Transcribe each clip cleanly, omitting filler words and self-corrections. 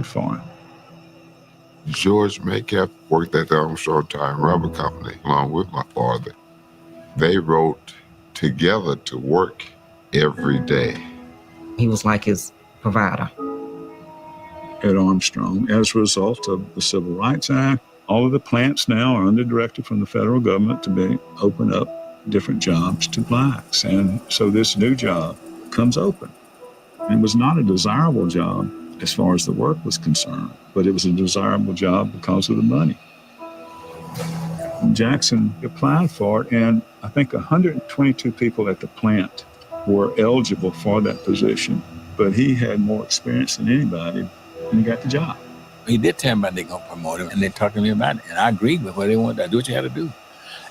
good for him. George Metcalf worked at the Armstrong Tire and Rubber Company along with my father. They rode together to work every day. He was like his provider. At Armstrong, as a result of the Civil Rights Act, all of the plants now are under directive from the federal government to open up different jobs to blacks. And so this new job comes open. It was not a desirable job as far as the work was concerned, but it was a desirable job because of the money. Jackson applied for it, and I think 122 people at the plant were eligible for that position, but he had more experience than anybody, and he got the job. He did tell me about they're going to promote him, and they talked to me about it, and I agreed with what they wanted to do, what you had to do.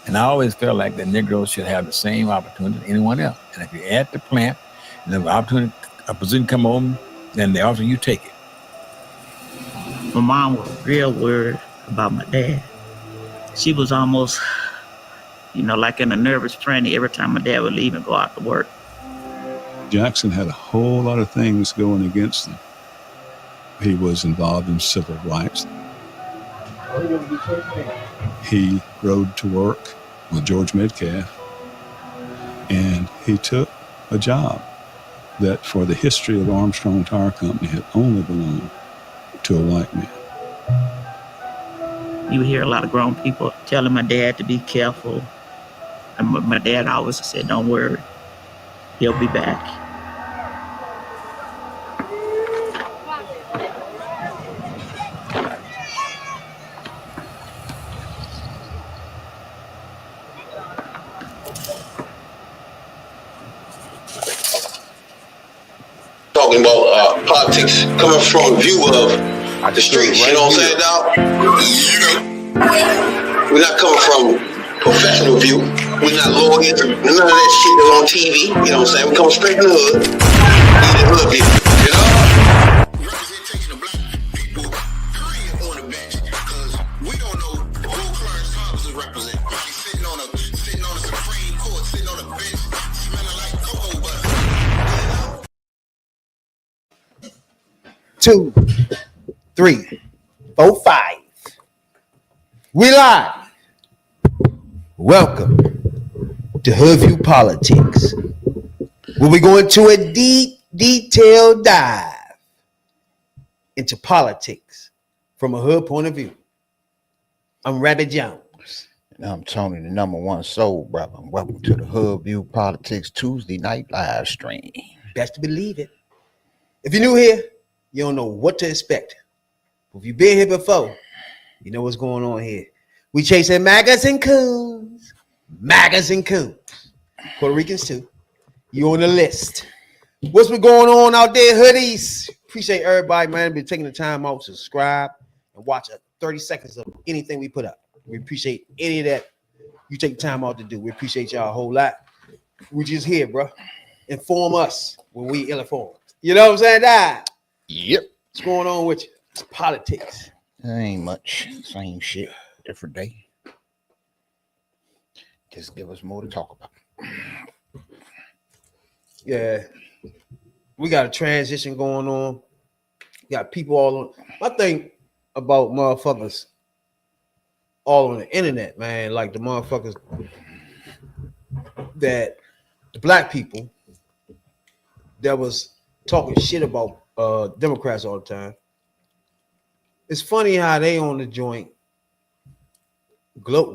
And I always felt like the Negroes should have the same opportunity as anyone else. And if you're at the plant, and the opportunity, a position come on, then they offer you take it. My mom was real worried about my dad. She was almost, like in a nervous frenzy every time my dad would leave and go out to work. Jackson had a whole lot of things going against him. He was involved in civil rights. He rode to work with George Metcalf, and he took a job that for the history of Armstrong Tire Company had only belonged to a white man. You would hear a lot of grown people telling my dad to be careful. And my dad always said, don't worry, he'll be back. Talking about politics coming from a view of the streets, you know what I'm saying, dog? We're not coming from professional view. We're not lawyers, none of that shit that's on TV, you know what I'm saying? We're coming straight from the hood. We the hood view, you know? Representation of black people, period, on the bench, because we don't know who Clarence Thomas is representing. He's sitting on a Supreme Court, sitting on a bench, smelling like cocoa butter. 2, 3, 4, 5. We live. Welcome to Hoodviewpolitics, where we go into a deep, detailed dive into politics from a hood point of view. I'm Rabbit Jones. And I'm Tony, the #1 soul brother. Welcome to the Hoodviewpolitics Tuesday night live stream. Best to believe it. If you're new here, you don't know what to expect. But if you've been here before, you know what's going on here. We chasing maggots and coons. Maggots and coons. Puerto Ricans too. You on the list. What's been going on out there, hoodies? Appreciate everybody, man. Been taking the time out to subscribe and watch 30 seconds of anything we put up. We appreciate any of that you take time out to do. We appreciate y'all a whole lot. We just here, bro. Inform us when we ill-informed. You know what I'm saying, Dad? Yep. What's going on with you? It's politics. There ain't much. Same shit. Different day. Just give us more to talk about. Yeah. We got a transition going on. Got people all on. I think about motherfuckers all on the internet, man. Like the motherfuckers that the black people that was talking shit about Democrats all the time. It's funny how they on the joint glow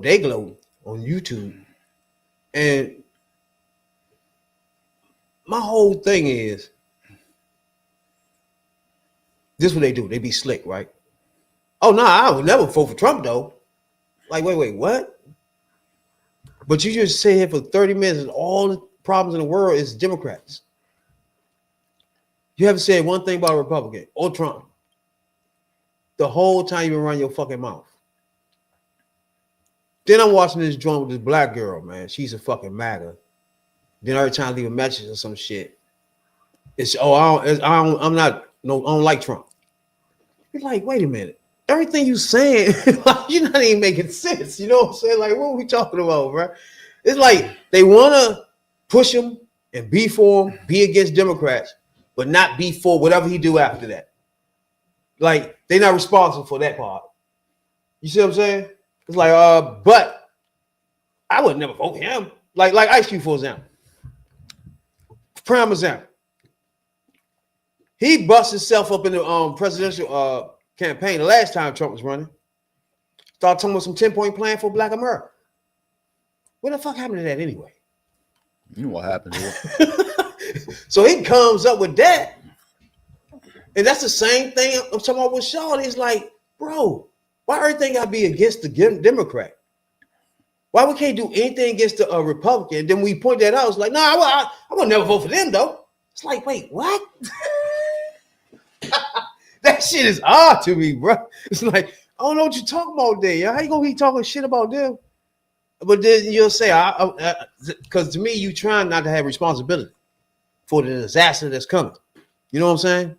on YouTube. And my whole thing is this is what they do. They be slick, right? Oh no, I would never vote for Trump though. Like, wait, what? But you just sit here for 30 minutes and all the problems in the world is Democrats. You haven't said one thing about a Republican or Trump. The whole time you've been running your fucking mouth. Then I'm watching this joint with this black girl, man. She's a fucking MAGA. Then every time I leave a message or some shit, it's I don't like Trump. You're like, wait a minute. Everything you saying, you're not even making sense. You know what I'm saying? Like, what are we talking about, bro? It's like they want to push him and be for him, be against Democrats, but not be for whatever he do after that. Like they're not responsible for that part. You see what I'm saying? It's like, but I would never vote him. Like Ice Cube, for example. Prime example. He bust himself up in the presidential campaign the last time Trump was running. Started talking about some 10-point plan for Black America. What the fuck happened to that anyway? You know what happened to it? So he comes up with that. And that's the same thing I'm talking about with Shaw. It's like, bro, why everything gotta be against the Democrat? Why we can't do anything against the Republican? Then we point that out. It's like, I would never vote for them though. It's like, wait, what? That shit is odd to me, bro. It's like, I don't know what you're talking about there. How you gonna be talking shit about them? But then you'll say, because to me, you trying not to have responsibility for the disaster that's coming. You know what I'm saying?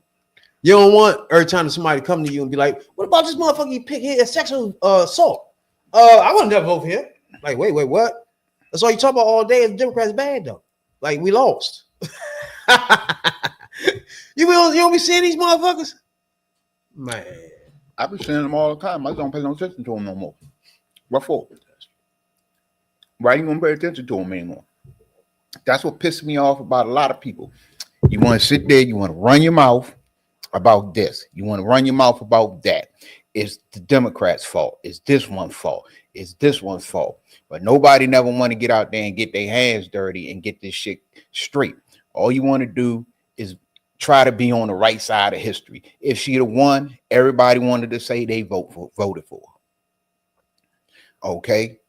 You don't want every time somebody come to you and be like, what about this motherfucker you pick here? Sexual assault. I would never vote for him. Like, wait, what? That's all you talk about all day is Democrats bad though. Like, we lost. You don't be seeing these motherfuckers? Man. I be seeing them all the time. I don't pay no attention to them no more. What for? Why you gonna pay attention to them anymore? That's what pisses me off about a lot of people. You want to sit there, you want to run your mouth about this. You want to run your mouth about that. It's the Democrats' fault. It's this one's fault. It's this one's fault. But nobody never want to get out there and get their hands dirty and get this shit straight. All you want to do is try to be on the right side of history. If she'd have won, everybody wanted to say they voted for her. Okay.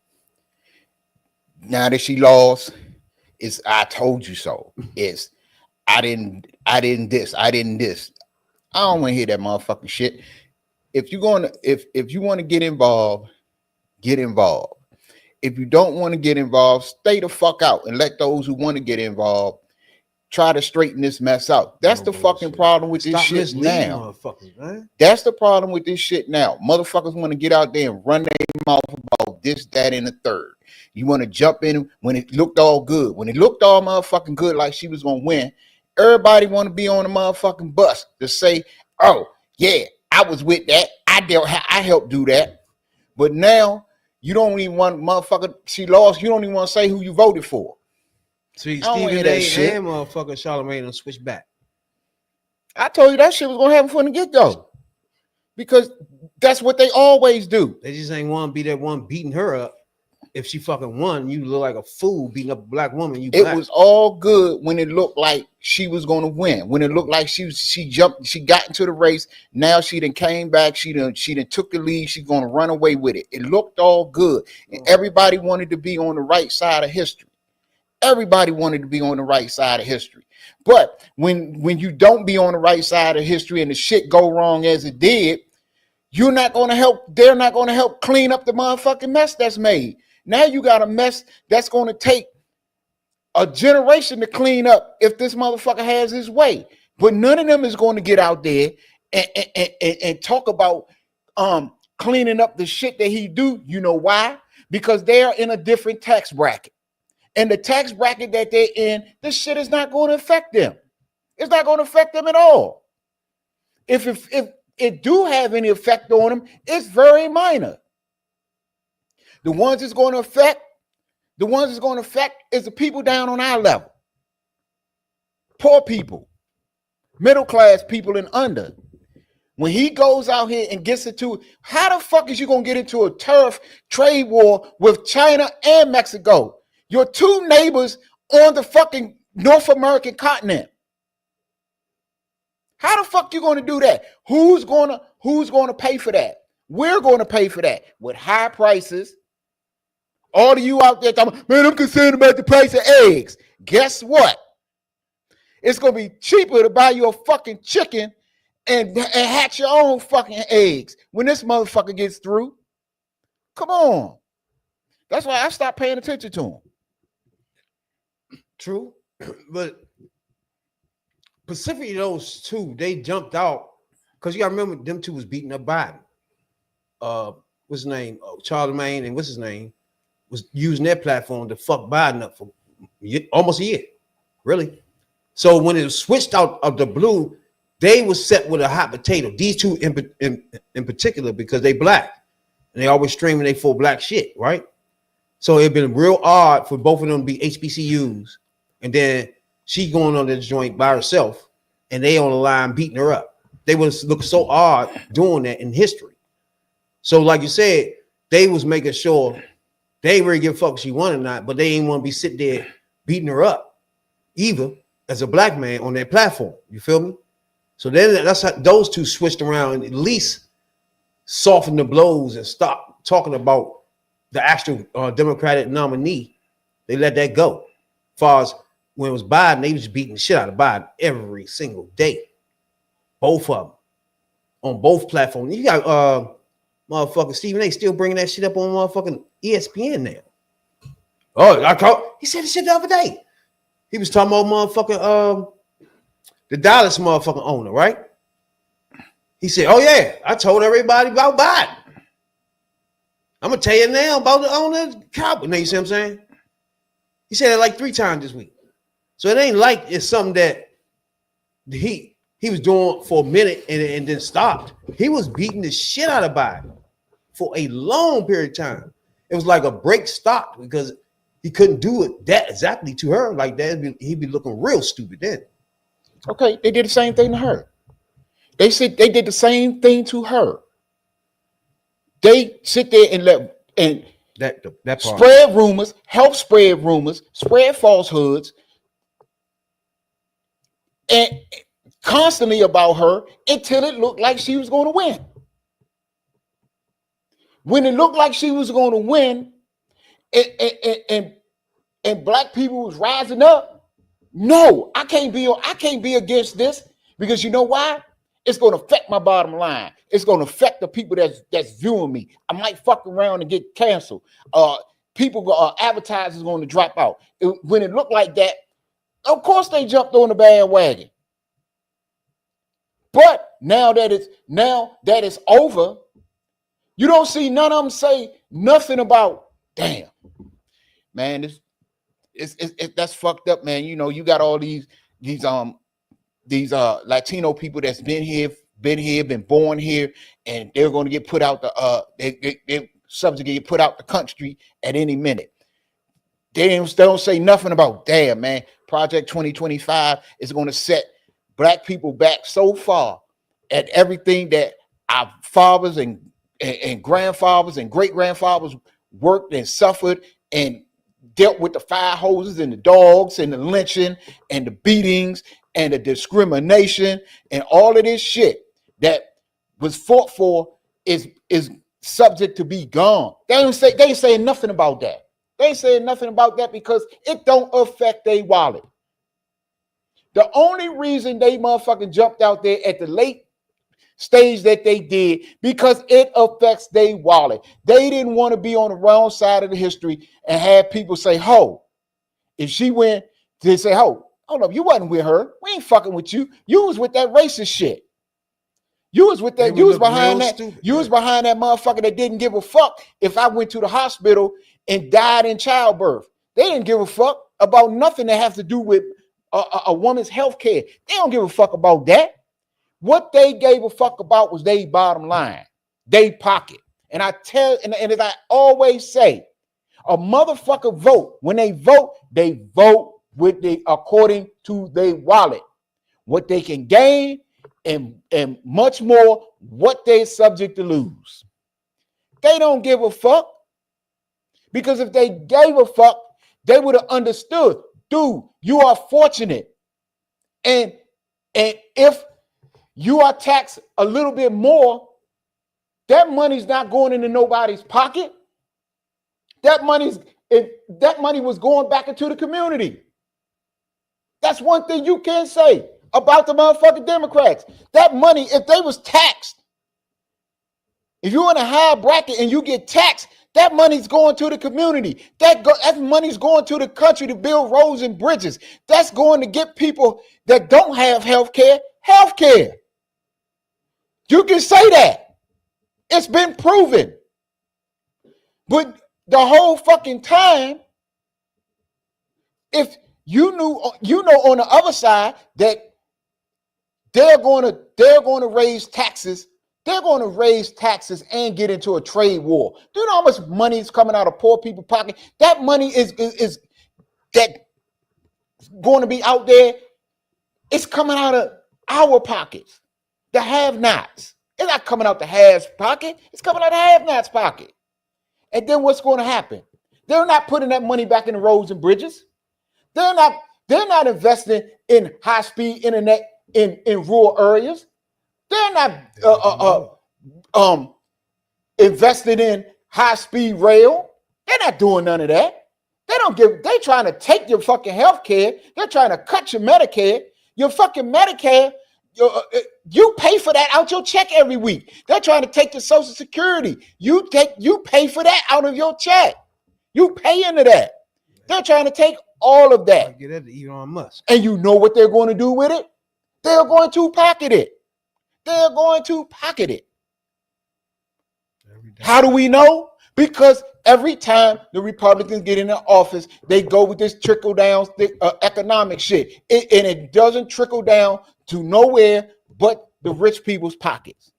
Now that she lost, it's I told you so. It's I didn't this. I don't want to hear that motherfucking shit. If you want to get involved, get involved. If you don't want to get involved, stay the fuck out and let those who want to get involved try to straighten this mess out. That's the fucking problem with this shit now. That's the problem with this shit now. Motherfuckers want to get out there and run their mouth about this, that, and the third. You want to jump in when it looked all good. When it looked all motherfucking good, like she was gonna win, everybody want to be on the motherfucking bus to say, "Oh yeah, I was with that. I helped do that." But now you don't even want motherfucker. She lost. You don't even want to say who you voted for. See, Stephen A. and motherfucking Charlamagne done switch back. I told you that shit was gonna happen from the get go, because that's what they always do. They just ain't want to be that one beating her up. If she fucking won, you look like a fool beating up a black woman. You black. It was all good when it looked like she was going to win. When it looked like she jumped, she got into the race. Now she done came back. She done took the lead. She's going to run away with it. It looked all good, and everybody wanted to be on the right side of history. Everybody wanted to be on the right side of history. But when you don't be on the right side of history and the shit go wrong as it did, you're not going to help. They're not going to help clean up the motherfucking mess that's made. Now you got a mess that's going to take a generation to clean up if this motherfucker has his way. But none of them is going to get out there and talk about cleaning up the shit that he do. You know why? Because they're in a different tax bracket. And the tax bracket that they're in, this shit is not going to affect them. It's not going to affect them at all. If it do have any effect on them, it's very minor. The ones it's going to affect is the people down on our level. Poor people, middle class people and under. When he goes out here and gets into, how the fuck is you going to get into a tariff trade war with China and Mexico? Your two neighbors on the fucking North American continent. How the fuck you going to do that? Who's going to pay for that? We're going to pay for that with high prices. All of you out there talking, man, I'm concerned about the price of eggs. Guess what? It's going to be cheaper to buy you a fucking chicken and hatch your own fucking eggs when this motherfucker gets through. Come on. That's why I stopped paying attention to him. True. But specifically those two, they jumped out because you got to remember them two was beating up Biden. What's his name? Charlamagne and what's his name? Was using their platform to fuck Biden up for almost a year, really. So when it was switched out of the blue, they was set with a hot potato. These two in particular, because they black and they always streaming they full black shit, right? So it'd been real odd for both of them to be HBCUs, and then she going on this joint by herself, and they on the line beating her up. They would look so odd doing that in history. So, like you said, they was making sure they ain't really give a fuck if she won or not, but they ain't want to be sitting there beating her up, either as a black man on their platform. You feel me? So then that's how those two switched around and at least softened the blows and stopped talking about the actual Democratic nominee. They let that go. As far as when it was Biden, they was beating the shit out of Biden every single day. Both of them on both platforms. You got motherfucking Stephen A still bringing that shit up on motherfucking ESPN now. Oh, he said the shit the other day. He was talking about motherfucking the Dallas motherfucking owner, right? He said, "Oh yeah, I told everybody about Biden. I'm gonna tell you now about the owner Cowboy." Now you see what I'm saying? He said it like 3 times this week. So it ain't like it's something that he was doing for a minute and then stopped. He was beating the shit out of Biden for a long period of time. It was like a break stopped because he couldn't do it that exactly to her like that. He'd be looking real stupid then. Okay, they did the same thing to her. They said they did the same thing to her. They sit there and that part. Spread rumors, help spread rumors, spread falsehoods, and constantly about her until it looked like she was going to win. When it looked like she was going to win, and black people was rising up, no, I can't be against this, because you know why? It's going to affect my bottom line. It's going to affect the people that's viewing me. I might fuck around and get canceled. Advertisers going to drop out. When it looked like that, of course they jumped on the bandwagon. But now that it's over, you don't see none of them say nothing about, damn, man, that's fucked up, man. You know, you got all these Latino people that's been born here, and they're going to get put out they're subject to get put out the country at any minute. They don't say nothing about, damn, man, Project 2025 is going to set black people back so far at everything that our fathers and grandfathers and great grandfathers worked and suffered and dealt with, the fire hoses and the dogs and the lynching and the beatings and the discrimination and all of this shit that was fought for is subject to be gone. They ain't saying nothing about that. They ain't saying nothing about that because it don't affect their wallet. The only reason they motherfucking jumped out there at the late stage that they did, because it affects their wallet. They didn't want to be on the wrong side of the history and have people say, ho, if she went, they say, ho, hold up, you wasn't with her. We ain't fucking with you. You was with that racist shit. You was with that. You was behind that. Stupid, you was behind that motherfucker that didn't give a fuck if I went to the hospital and died in childbirth. They didn't give a fuck about nothing that has to do with a woman's health care. They don't give a fuck about that. What they gave a fuck about was their bottom line, their pocket. And I tell, and as I always say, a motherfucker vote. When they vote with according to their wallet, what they can gain, and much more what they're subject to lose. They don't give a fuck, because if they gave a fuck, they would have understood, dude, you are fortunate. And if you are taxed a little bit more, that money's not going into nobody's pocket. That money was going back into the community. That's one thing you can say about the motherfucking Democrats. That money, if they was taxed, if you're in a high bracket and you get taxed, that money's going to the community. That money's going to the country to build roads and bridges. That's going to get people that don't have health care. You can say that. It's been proven. But the whole fucking time, if you know on the other side that they're going to raise taxes. They're going to raise taxes and get into a trade war. Do you know how much money is coming out of poor people's pocket? That money is that going to be out there. It's coming out of our pockets, the have-nots. It's not coming out the haves pocket. It's coming out the have-nots pocket. And then what's going to happen? They're not putting that money back in the roads and bridges. They're not investing in high-speed internet in rural areas. They're not invested in high-speed rail. They're not doing none of that. They're trying to take your fucking health care. They're trying to cut your Medicare. Your fucking Medicare, you pay for that out your check every week. They're trying to take your Social Security. You pay for that out of your check. You pay into that. They're trying to take all of that. Get that to Elon Musk. And you know what they're going to do with it? They're going to pocket it. They're going to pocket it. How do we know? Because every time the Republicans get in the office, they go with this trickle down economic shit. And it doesn't trickle down to nowhere but the rich people's pockets.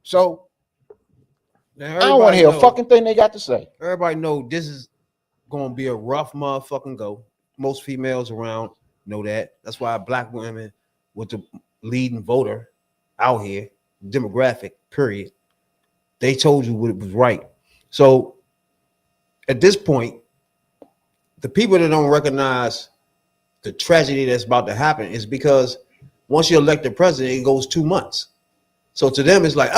So I don't want to hear a fucking thing they got to say. Everybody know this is going to be a rough motherfucking go. Most females around know that. That's why black women with the leading voter out here, demographic, period. They told you what was right. So at this point, the people that don't recognize the tragedy that's about to happen is because once you elect the president, it goes 2 months. So to them, it's like,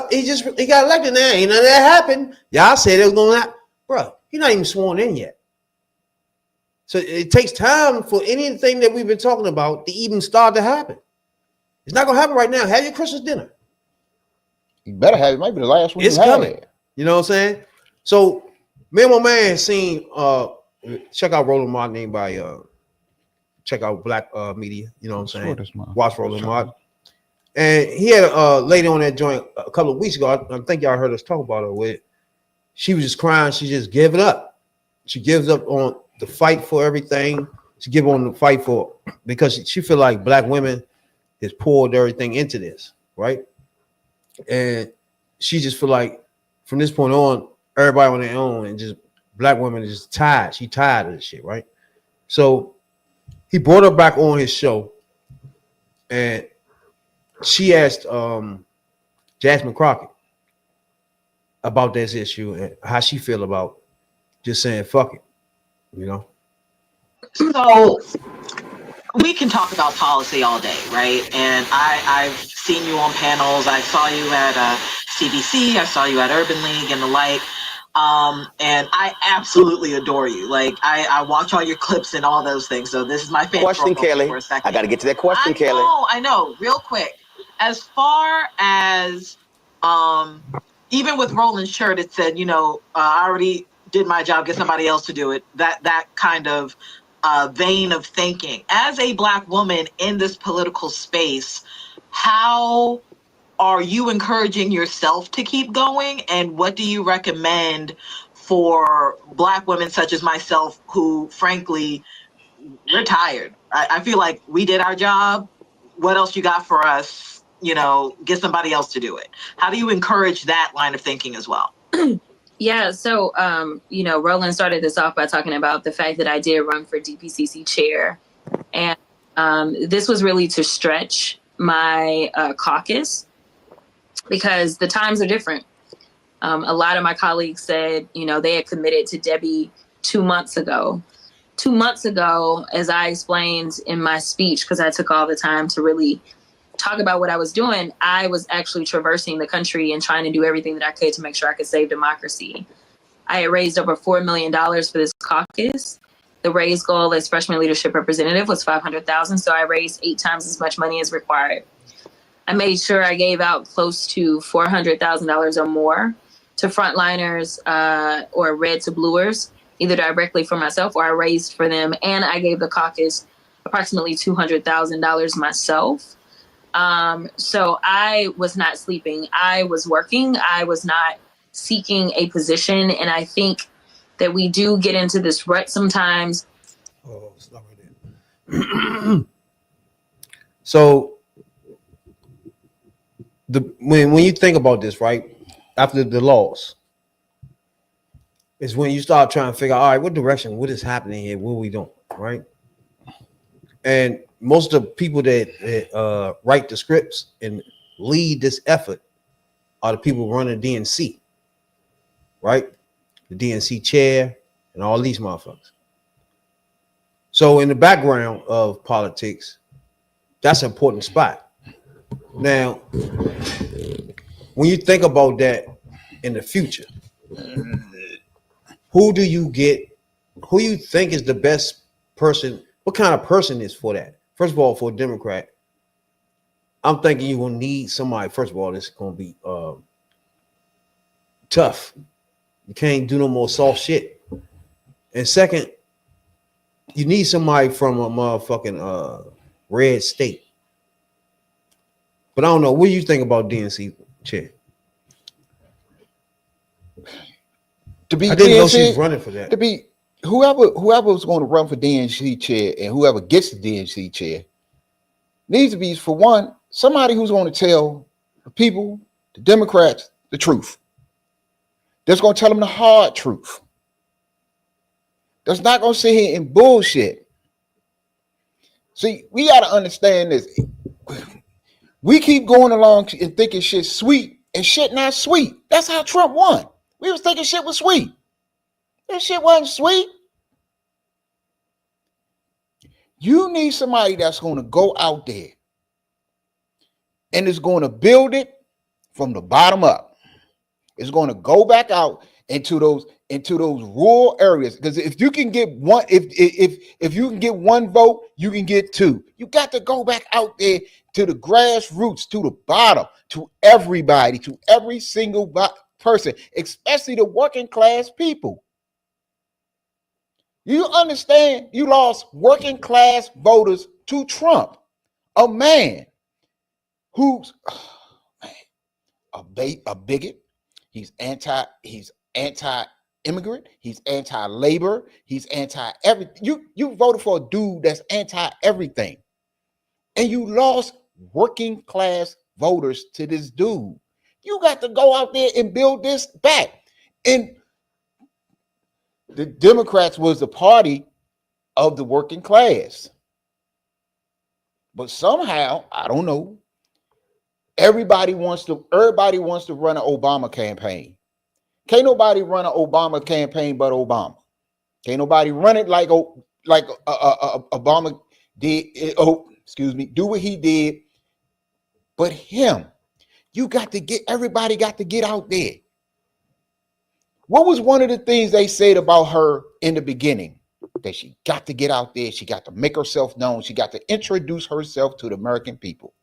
he got elected now. Ain't none of that happened. Y'all said it was going to happen. Bro, he's not even sworn in yet. So it takes time for anything that we've been talking about to even start to happen. It's not going to happen right now. Have your Christmas dinner. You better have it. Might be the last one. It's coming. You know what I'm saying? So me and my man has seen, check out Roland Martin by check out Black Media. You know what I'm saying? Watch Roland Martin. And he had a lady on that joint a couple of weeks ago. I think y'all heard us talk about her with. She was just crying. She just gave it up. She gives up on the fight for everything. She give on the fight for because she feel like black women has poured everything into this, right? And she just feel like from this point on, everybody on their own and just black women is just tired. She tired of this shit, right? So he brought her back on his show, and she asked Jasmine Crockett about this issue and how she feel about just saying fuck it, you know. So we can talk about policy all day, right? And I've seen you on panels. I saw you at CBC. I saw you at Urban League and the like. And I absolutely adore you. Like I watch all your clips and all those things. So this is my fan Question, Kelly. for a second. I got to get to that question, Kelly. I know. Real quick. As far as even with Roland's shirt, it said, I already did my job, get somebody else to do it. That kind of vein of thinking. As a black woman in this political space, how are you encouraging yourself to keep going? And what do you recommend for black women such as myself who, frankly, we're tired? I feel like we did our job. What else you got for us? Get somebody else to do it. How do you encourage that line of thinking as well? Yeah, so, Roland started this off by talking about the fact that I did run for DPCC chair. And this was really to stretch my caucus because the times are different. A lot of my colleagues said, they had committed to Debbie 2 months ago. 2 months ago, as I explained in my speech, because I took all the time to really talk about what I was doing, I was actually traversing the country and trying to do everything that I could to make sure I could save democracy. I had raised over $4 million for this caucus. The raised goal as freshman leadership representative was $500,000, so I raised 8 times as much money as required. I made sure I gave out close to $400,000 or more to frontliners or red to bluers, either directly for myself or I raised for them, and I gave the caucus approximately $200,000 myself. So I was not sleeping. I was working. I was not seeking a position. And I think that we do get into this rut sometimes. Oh, stop right there. So when you think about this, right? After the laws, is when you start trying to figure out, all right, what direction, what is happening here, what are we doing, right? And most of the people that write the scripts and lead this effort are the people running DNC, right? The DNC chair and all these motherfuckers. So in the background of politics, that's an important spot. Now, when you think about that in the future, who you think is the best person? What kind of person is for that? First of all, for a Democrat, I'm thinking you're gonna need somebody. First of all, that's gonna be tough. You can't do no more soft shit. And second, you need somebody from a motherfucking red state. But I don't know. What do you think about DNC chair? To be I didn't know she DNC, was running for that. to be whoever was going to run for DNC chair and whoever gets the DNC chair needs to be, for one, somebody who's going to tell the people, the Democrats, the truth. That's going to tell them the hard truth. That's not going to sit here and bullshit. See, we got to understand this. We keep going along and thinking shit's sweet, and shit not sweet. That's how Trump won. We was thinking shit was sweet. That shit wasn't sweet. You need somebody that's going to go out there and is going to build it from the bottom up. It's going to go back out into those rural areas. Because if you can get one, if you can get one vote, you can get two. You got to go back out there to the grassroots, to the bottom, to everybody, to every single person, especially the working class people. You understand? You lost working class voters to Trump, a man who's a bigot. He's anti-immigrant. He's anti-labor. He's anti-everything. You voted for a dude that's anti-everything, and you lost working class voters to this dude. You got to go out there and build this back. And the Democrats was the party of the working class. But somehow, I don't know, everybody wants to run an Obama campaign. Can't nobody run an Obama campaign but Obama. Can't nobody run it like Obama did. Do what he did. But him, everybody got to get out there. What was one of the things they said about her in the beginning? That she got to get out there. She got to make herself known. She got to introduce herself to the American people.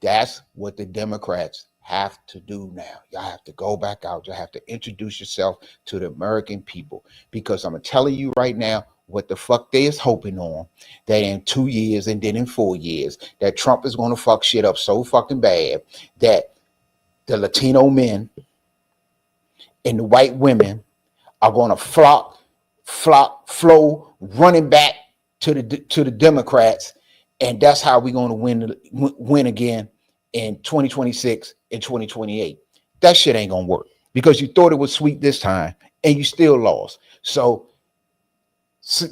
That's what the Democrats have to do now. Y'all have to go back out. You have to introduce yourself to the American people. Because I'm telling you right now, what the fuck they is hoping on, that in 2 years and then in 4 years, that Trump is going to fuck shit up so fucking bad that the Latino men and the white women are going to flow running back to the Democrats, and that's how we're going to win again in 2026 and 2028. That shit ain't going to work because you thought it was sweet this time and you still lost. So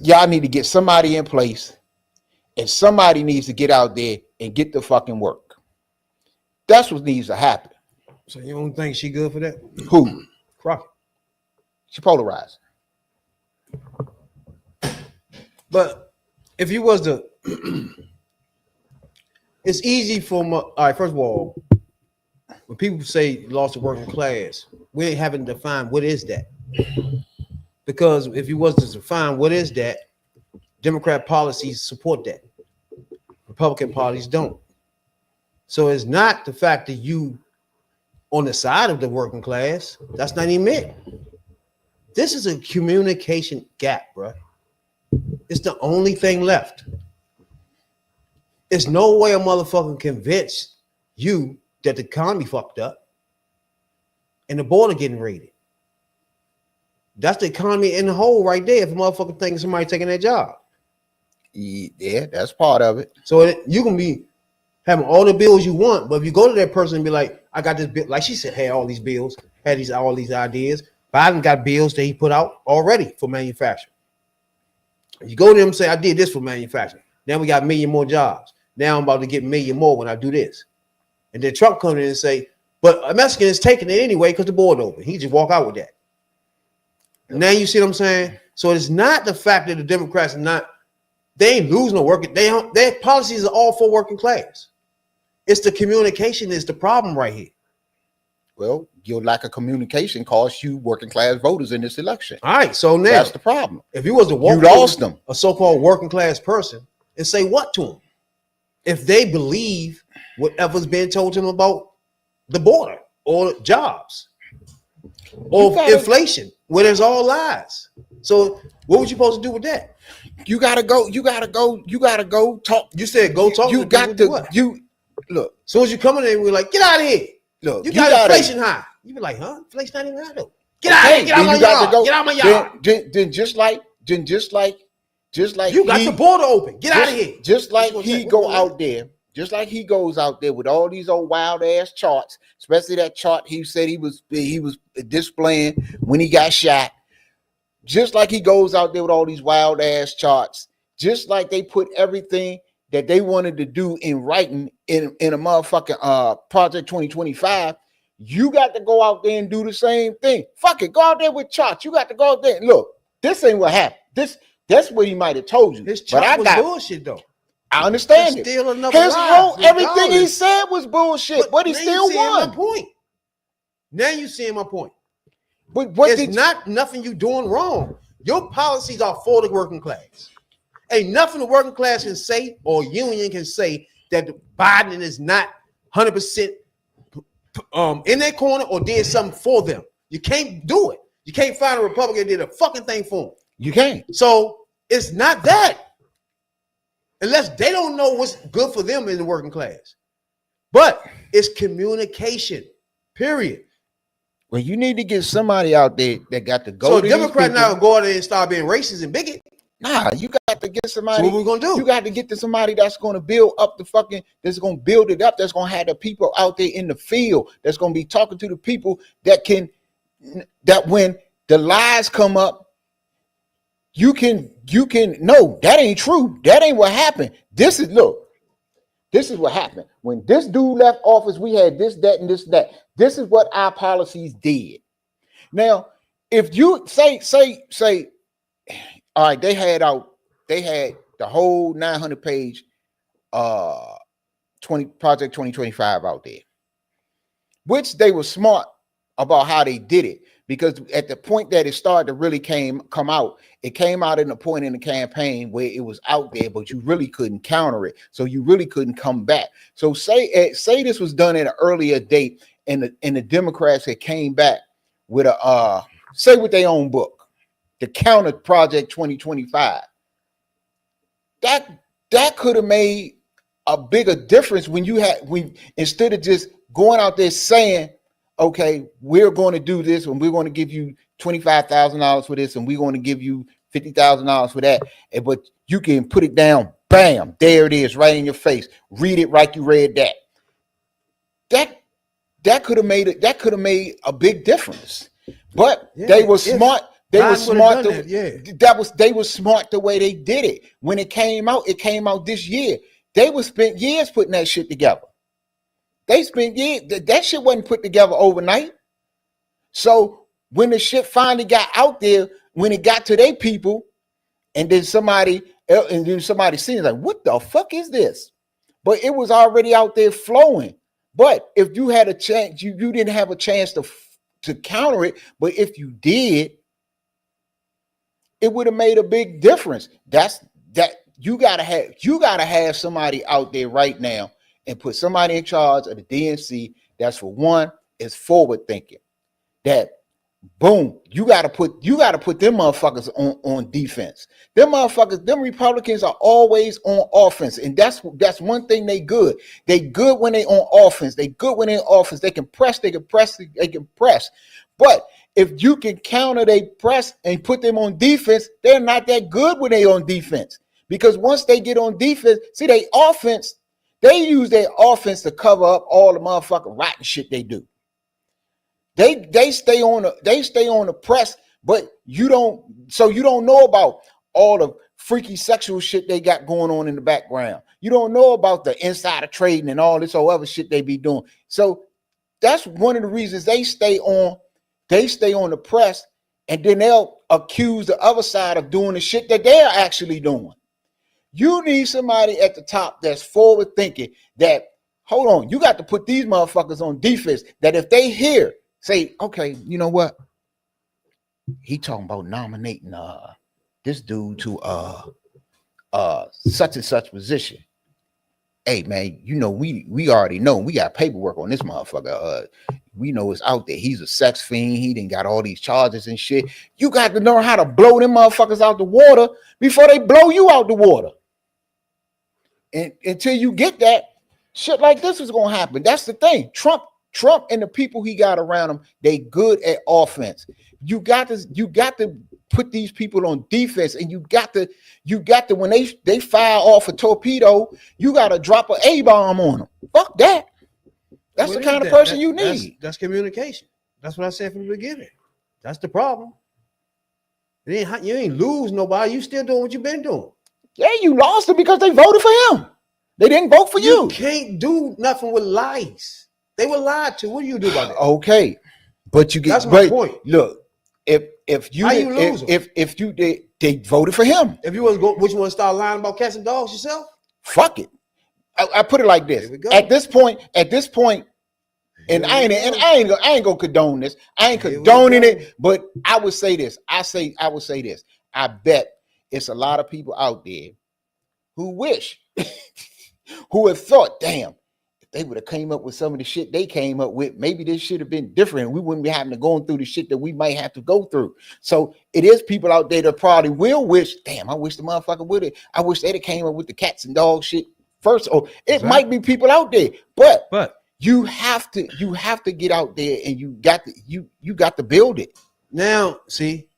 y'all need to get somebody in place, and somebody needs to get out there and get the fucking work. That's what needs to happen. So you don't think she good for that? Who? Crockett. She polarized. But if you was to, it's easy for all right. First of all, when people say lost the working class, we haven't defined what is that. Because if you was to define what is that, Democrat policies support that. Republican parties don't. So it's not the fact that you on the side of the working class. That's not even it. This is a communication gap, bro. It's the only thing left. There's no way a motherfucker can convince you that the economy fucked up and the border getting raided. That's the economy in the whole right there. If a motherfucker thinking somebody taking their job. Yeah, that's part of it. So you can be having all the bills you want, but if you go to that person and be like, I got this bill, like she said, had all these bills, had all these ideas. Biden got bills that he put out already for manufacturing. You go to them and say, I did this for manufacturing. Now we got 1 million more jobs. Now I'm about to get 1 million more when I do this. And then Trump comes in and say, but a Mexican is taking it anyway because the border open. He just walk out with that. Now you see what I'm saying? So it's not the fact that the Democrats are not, they ain't losing no working. Their policies are all for working class. It's the communication is the problem right here. Well, your lack of communication costs you working class voters in this election. All right, so now that's the problem. If you was to walk, you lost them. A so-called working class person, and say what to them? If they believe whatever's being told to them about the border or jobs or inflation, where there's all lies. So what was you supposed to do with that? You gotta go talk. You said go talk. You got to what? You look. As soon as you come in there, we're like, get out of here. Look, you got inflation high. You be like, huh? Inflation not even high though. Get out of here. Get out my yard. Get out my yard. Then just like you got the border open. Get out of here. Just like he go out there. Just like he goes out there with all these old wild ass charts, especially that chart he said he was displaying when he got shot. Just like he goes out there with all these wild ass charts, just like they put everything that they wanted to do in writing in a motherfucking Project 2025. You got to go out there and do the same thing. Fuck it, go out there with charts. You got to go out there and look. This ain't what happened. That's what he might have told you. His chart was bullshit though. I understand it. Still Everything he said was bullshit, but he still won. My point. Now you seeing my point. But what it's not nothing you doing wrong. Your policies are for the working class. Ain't nothing the working class can say or union can say that Biden is not 100% in their corner or did something for them. You can't do it. You can't find a Republican that did a fucking thing for them. You can't. So it's not that. Unless they don't know what's good for them in the working class. But it's communication, period. Well, you need to get somebody out there that got to go. So the Democrat now go out there and start being racist and bigot. Nah, you got to get somebody. So what we gonna do? You got to get to somebody that's going to build up that's going to build it up. That's going to have the people out there in the field. That's going to be talking to the people that when the lies come up, you can no, that ain't true. That ain't what happened. This is what happened. When this dude left office, we had this, that, and this, that. This is what our policies did. Now, if you say, all right, they had the whole 900-page Project 2025 out there, which they were smart about how they did it. Because at the point that it started to really come out, it came out in a point in the campaign where it was out there, but you really couldn't counter it. So you really couldn't come back. So say this was done at an earlier date, and the Democrats had came back with with their own book, the counter Project 2025. That could have made a bigger difference when instead of just going out there saying, okay, we're going to do this and we're going to give you $25,000 for this and we're going to give you $50,000 for that. But you can put it down, bam, there it is, right in your face. Read it like you read that. That could have made it. That could have made a big difference. But they were smart. They were smart. They were smart the way they did it. When it came out this year. They were spent years putting that shit together. They spent years. That shit wasn't put together overnight. So when the shit finally got out there, when it got to their people, and then somebody seen it, like, what the fuck is this? But it was already out there flowing. But if you had a chance, you didn't have a chance to counter it. But if you did, it would have made a big difference. You gotta have somebody out there right now and put somebody in charge of the DNC that's, for one, is forward thinking. That boom, you gotta put them motherfuckers on defense. Them Republicans are always on offense, and that's one thing they good. They good when they on offense. They good when they on offense. They can press. But if you can counter they press and put them on defense, they're not that good when they on defense. Because once they get on defense, see, they offense, They use their offense to cover up all the motherfucking rotten shit they do. They stay on the press, but you don't know about all the freaky sexual shit they got going on in the background. You don't know about the insider trading and all this other shit they be doing. So that's one of the reasons they stay on the press, and then they'll accuse the other side of doing the shit that they're actually doing. You need somebody at the top that's forward thinking that, hold on, you got to put these motherfuckers on defense, that if they hear, say, okay, you know what? He talking about nominating this dude to such and such position. Hey man, you know, we already know, we got paperwork on this motherfucker. We know it's out there. He's a sex fiend. He done got all these charges and shit. You got to know how to blow them motherfuckers out the water before they blow you out the water. And until you get that, shit like this is gonna happen. That's the thing. Trump and the people he got around him, they good at offense. You got to put these people on defense, and you got to when they fire off a torpedo, you got to drop an A-bomb on them. Fuck that. That's the kind of person you need. That's communication. That's what I said from the beginning. That's the problem. You ain't lose nobody. You still doing what you've been doing. Yeah, you lost it because they voted for him. They didn't vote for you. You can't do nothing with lies. They were lied to. What do you do about that? Okay, but you get. That's my point. Look, if you they voted for him. If you want to go, would you want to start lying about cats and dogs yourself? Fuck it. I put it like this. At this point, and I ain't gonna condone this. I ain't condoning it, but I would say this. I would say this. I bet it's a lot of people out there who wish, who have thought, damn, if they would have came up with some of the shit they came up with, maybe this should have been different. We wouldn't be having to go through the shit that we might have to go through. So it is people out there that probably will wish, damn, I wish the motherfucker would have. I wish they'd have came up with the cats and dogs shit first. Or it might be people out there, but you have to get out there, and you got to build it. Now, see,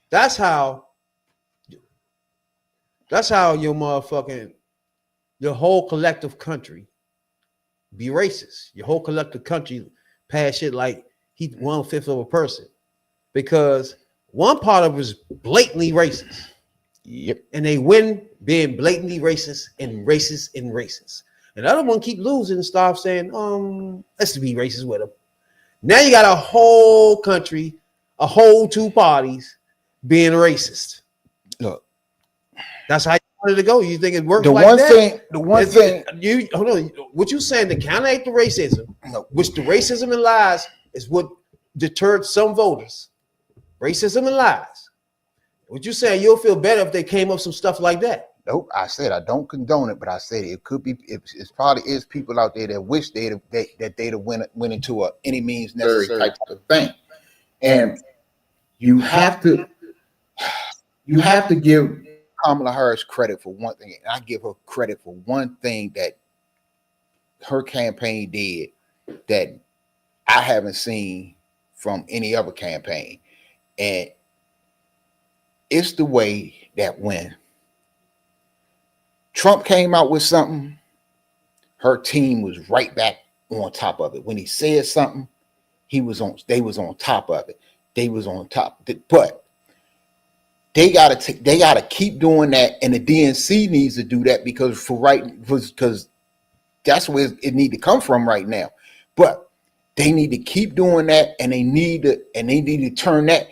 that's how your whole collective country be racist. Your whole collective country pass shit like he 1/5 of a person, because one part of it is blatantly racist. Yep. And they win being blatantly racist and racist and racist. And the other one keep losing and start saying, let's be racist with them. Now you got a whole country, a whole two parties being racist. Look, that's how you wanted to go. You think it works the like one that? thing, the one thing you hold on. What you saying to counteract the racism, which the racism and lies is what deterred some voters. Racism and lies. What you saying, you'll feel better if they came up some stuff like that. Nope, I said I don't condone it, but I said it could be. It probably is people out there that wish they'd have went into a any means necessary type of thing. And you have to give Kamala Harris credit for one thing, and I give her credit for one thing that her campaign did that I haven't seen from any other campaign, and it's the way that when Trump came out with something, her team was right back on top of it. When he said something, they was on top of it. They was on top. But they gotta keep doing that, and the DNC needs to do that because that's where it need to come from right now. But they need to keep doing that, and they need to turn that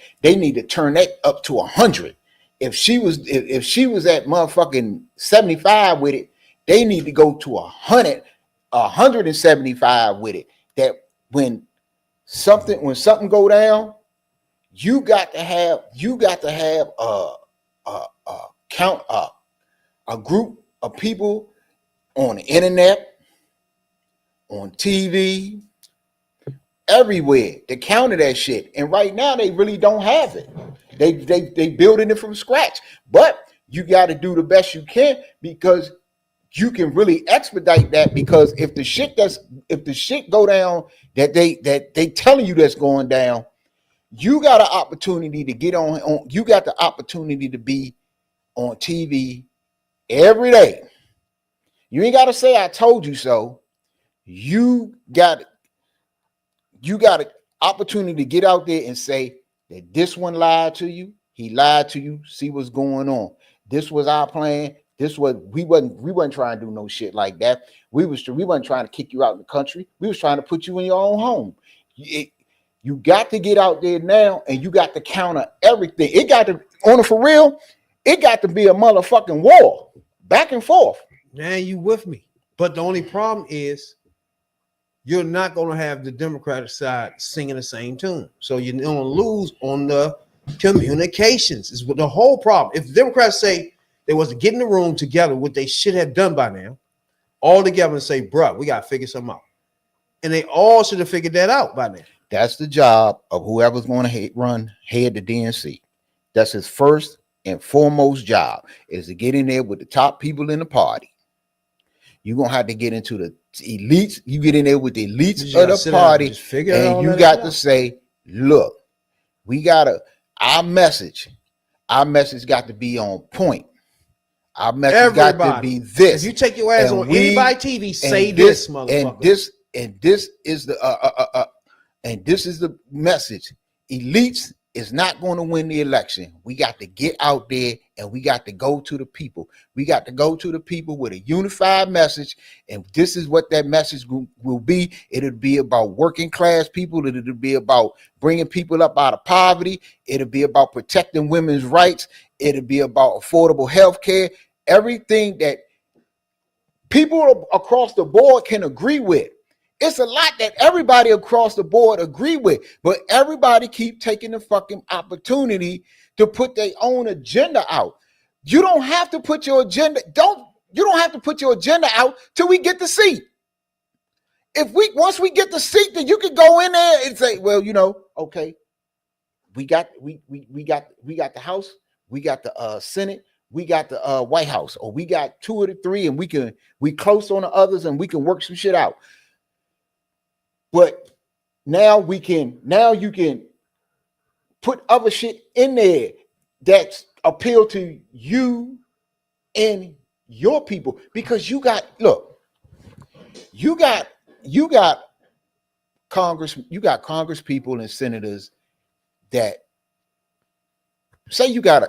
up to 100. If she was at motherfucking 75 with it, they need to go to 175 with it. That when something go down, you got to have a group of people on the internet, on TV, everywhere to counter that shit. And right now they really don't have it. They building it from scratch. But you got to do the best you can, because you can really expedite that. Because if the shit go down that they telling you that's going down, you got an opportunity to get on. You got the opportunity to be on TV every day. You ain't got to say I told you so. You got an opportunity to get out there and say that this one lied to you. He lied to you. See what's going on. This was our plan. This was we wasn't trying to do no shit like that. We wasn't trying to kick you out of the country. We was trying to put you in your own home. You got to get out there now, and you got to counter everything. It got to on it for real. It got to be a motherfucking war, back and forth. Now you with me, but the only problem is you're not going to have the Democratic side singing the same tune, so you're going to lose on the communications. Is what the whole problem. If the Democrats say they was to get in the room together, what they should have done by now, all together and say, "Bruh, we got to figure something out," and they all should have figured that out by now. That's the job of whoever's going to head the DNC. That's his first and foremost job, is to get in there with the top people in the party. You're going to have to get into the elites. You get in there with the elites of the party, and you got to say, look, we got to, our message got to be on point. Our message got to be this. If you take your ass on anybody TV, say this, motherfucker. And this is the message. Elites is not going to win the election. We got to get out there and we got to go to the people. We got to go to the people with a unified message. And this is what that message will be. It'll be about working class people. It'll be about bringing people up out of poverty. It'll be about protecting women's rights. It'll be about affordable health care. Everything that people across the board can agree with. It's a lot that everybody across the board agree with, but everybody keep taking the fucking opportunity to put their own agenda out. You don't have to put your agenda, you don't have to put your agenda out till we get the seat. Once we get the seat, then you can go in there and say, well, okay, we got the House, we got the Senate, we got the White House, or we got 2 of the 3, and we close on the others and we can work some shit out. But now you can put other shit in there that appeal to you and your people, because you got Congress people and senators that say you got a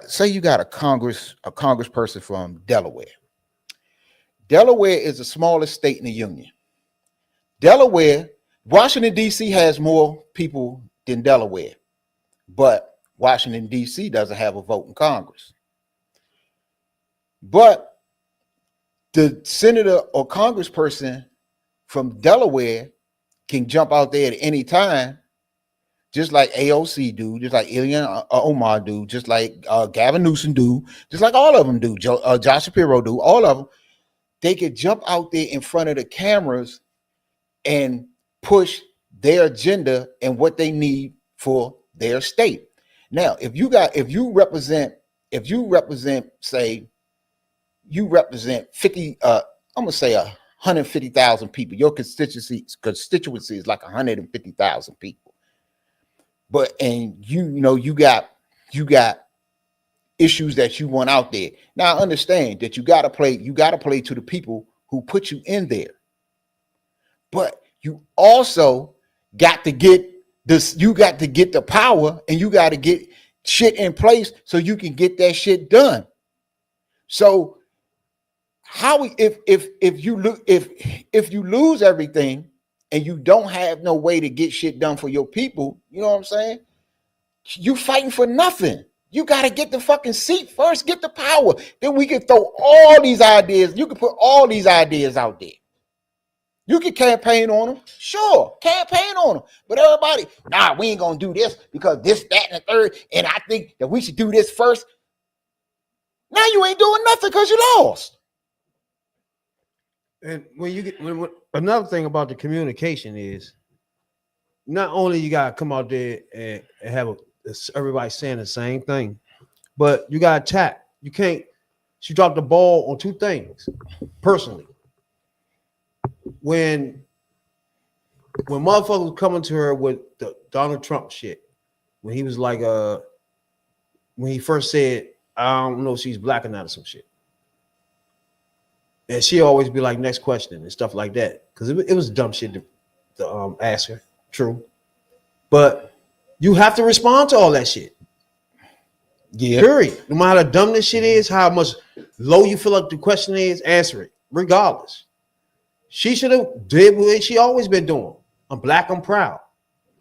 congressperson from Delaware. Delaware is the smallest state in the union. Washington, D.C. has more people than Delaware, but Washington, D.C. doesn't have a vote in Congress. But the senator or congressperson from Delaware can jump out there at any time, just like AOC do, just like Ilhan Omar do, just like Gavin Newsom do, just like all of them do, Josh Shapiro do, all of them. They could jump out there in front of the cameras and push their agenda and what they need for their state. Now, if you represent 50, I'm gonna say 150,000 people. Your constituency is like 150,000 people. And you got issues that you want out there. Now, I understand that you gotta play to the people who put you in there. But you also got to get this, you got to get the power, and you got to get shit in place so you can get that shit done. So if you lose everything and you don't have no way to get shit done for your people, you know what I'm saying? You fighting for nothing. You got to get the fucking seat first, get the power. Then we can throw all these ideas. You can put all these ideas out there. You can campaign on them. Sure, campaign on them. But everybody, we ain't going to do this because this, that, and the third. And I think that we should do this first. Now you ain't doing nothing because you lost. And when another thing about the communication is, not only you got to come out there and have everybody saying the same thing, but you got to attack. She dropped the ball on 2 things, personally. When motherfuckers coming to her with the Donald Trump shit, when he was like, when he first said, I don't know if she's black or not or some shit. And she always be like, next question and stuff like that. Because it was dumb shit to ask her. True. But you have to respond to all that shit. Yeah. Period. No matter how dumb this shit is, how much low you feel like the question is, answer it. Regardless. She should have did what she always been doing. I'm black, I'm proud.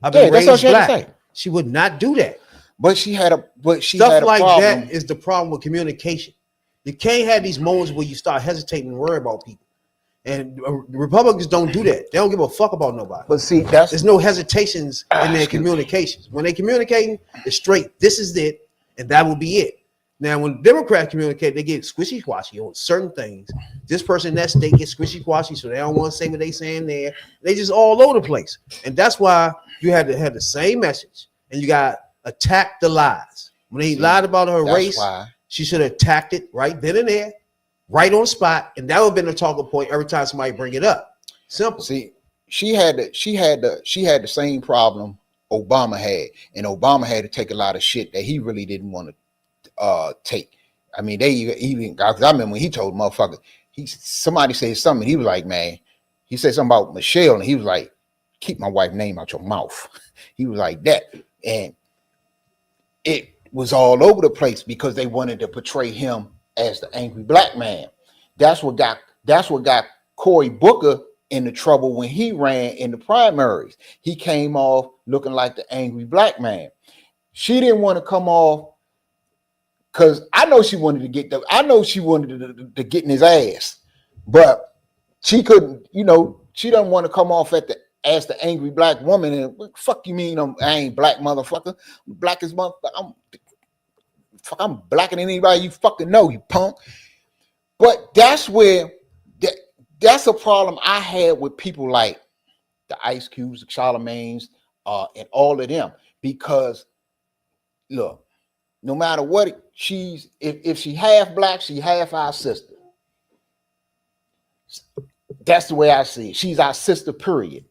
I've been That's all raised she had to black. say. She would not do that. But she had a Stuff like problem. that is the problem with communication. You can't have these moments where you start hesitating and worry about people. And Republicans don't do that. They don't give a fuck about nobody. But see, there's no hesitations in their communications. When they communicating, it's straight. This is it, and that will be it. Now, when Democrats communicate, they get squishy-squashy on certain things. This person in that state gets squishy-squashy, so they don't want to say what they saying there. They just all over the place. And that's why you had to have the same message, and you got to attack the lies. When they lied about her race, she should have attacked it right then and there, right on the spot, and that would have been a talking point every time somebody bring it up. Simple. See, she had the same problem Obama had, and Obama had to take a lot of shit that he really didn't want to take. I mean, they even I remember when he told motherfucker, somebody said something, he was like, man, he said something about Michelle, and he was like, keep my wife's name out your mouth. He was like that, and it was all over the place because they wanted to portray him as the angry black man. That's what got Cory Booker into trouble when he ran in the primaries. He came off looking like the angry black man. She didn't want to come off because I know she wanted to get to get in his ass, but she couldn't. She doesn't want to come off as the angry black woman. And what the fuck you mean I ain't black, motherfucker? I'm black as motherfucker. I'm blacker than anybody you fucking know, you punk. But that's a problem I had with people like the Ice Cubes, the Charlemagne's, and all of them. Because look, no matter what, if she half black, she half our sister. That's the way I see it. She's our sister, period.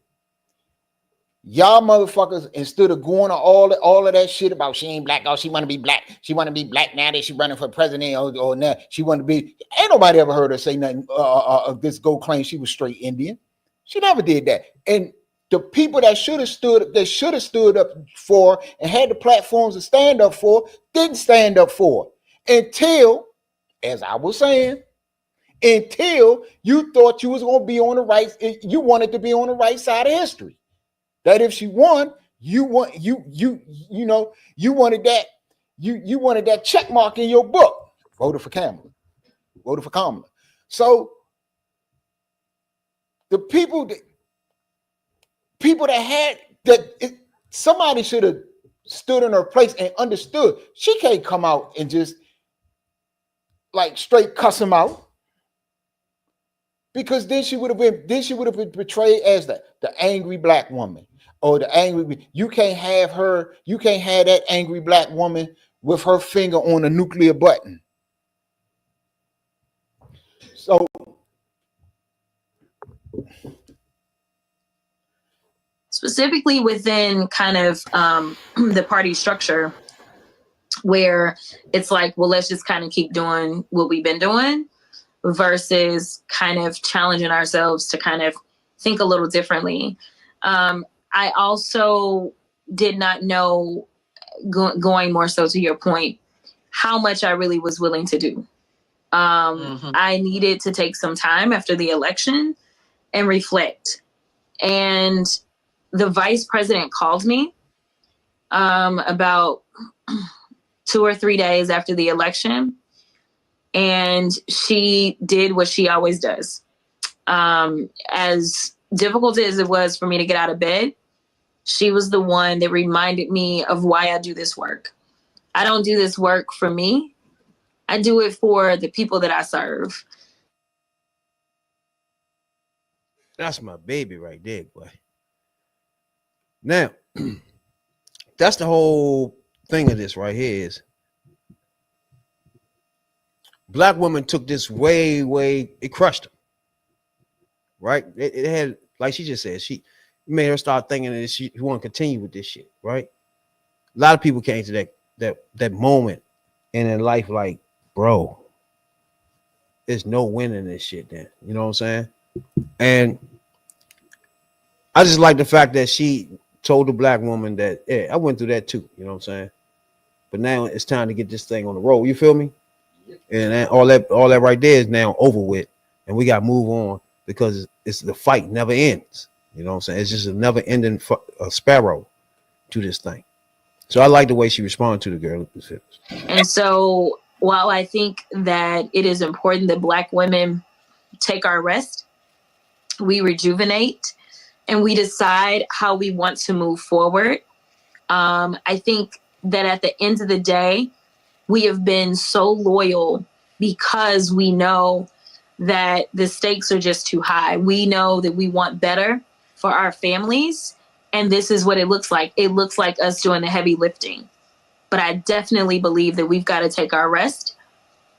Y'all motherfuckers, instead of going to all of that shit about she ain't black, oh, she want to be black. She want to be black now that she running for president or now she want to be. Ain't nobody ever heard her say nothing. This go claim she was straight Indian. She never did that. And the people that should have stood up for and had the platforms to stand up for didn't stand up for it until, as I was saying, until you thought you was going to be on the right. You wanted to be on the right side of history. That if she won, you wanted that check mark in your book. Voted for Kamala. Voted for Kamala. So the people that had that, somebody should have stood in her place and understood. She can't come out and just like straight cuss him out. Because then she would have been portrayed as the angry black woman. Or the angry, you can't have that angry black woman with her finger on a nuclear button. So specifically within kind of the party structure, where it's like, well, let's just kind of keep doing what we've been doing versus kind of challenging ourselves to kind of think a little differently. I also did not know, going more so to your point, how much I really was willing to do. I needed to take some time after the election and reflect. And the vice president called me about 2 or 3 days after the election. And she did what she always does. As difficult as it was for me to get out of bed, she was the one that reminded me of why I do this work. I don't do this work for me. I do it for the people that I serve. That's my baby right there, boy. Now, that's the whole thing of this right here is black women took this way, it crushed them. Right? It had, like she just said, she made her start thinking that she want to continue with this shit, right? A lot of people came to that moment in their life like, bro, there's no winning this shit then. You know what I'm saying? And I just like the fact that she told the black woman that, yeah, I went through that too. You know what I'm saying? But now it's time to get this thing on the road. You feel me? And then all that right there is now over with, and we got to move on because it's the fight never ends. You know what I'm saying? It's just a never ending sparrow to this thing. So I like the way she responded to the girl. And so while I think that it is important that Black women take our rest, we rejuvenate, and we decide how we want to move forward. I think that at the end of the day, we have been so loyal because we know that the stakes are just too high. We know that we want better for our families, and this is what it looks like. It looks like us doing the heavy lifting. But I definitely believe that we've got to take our rest.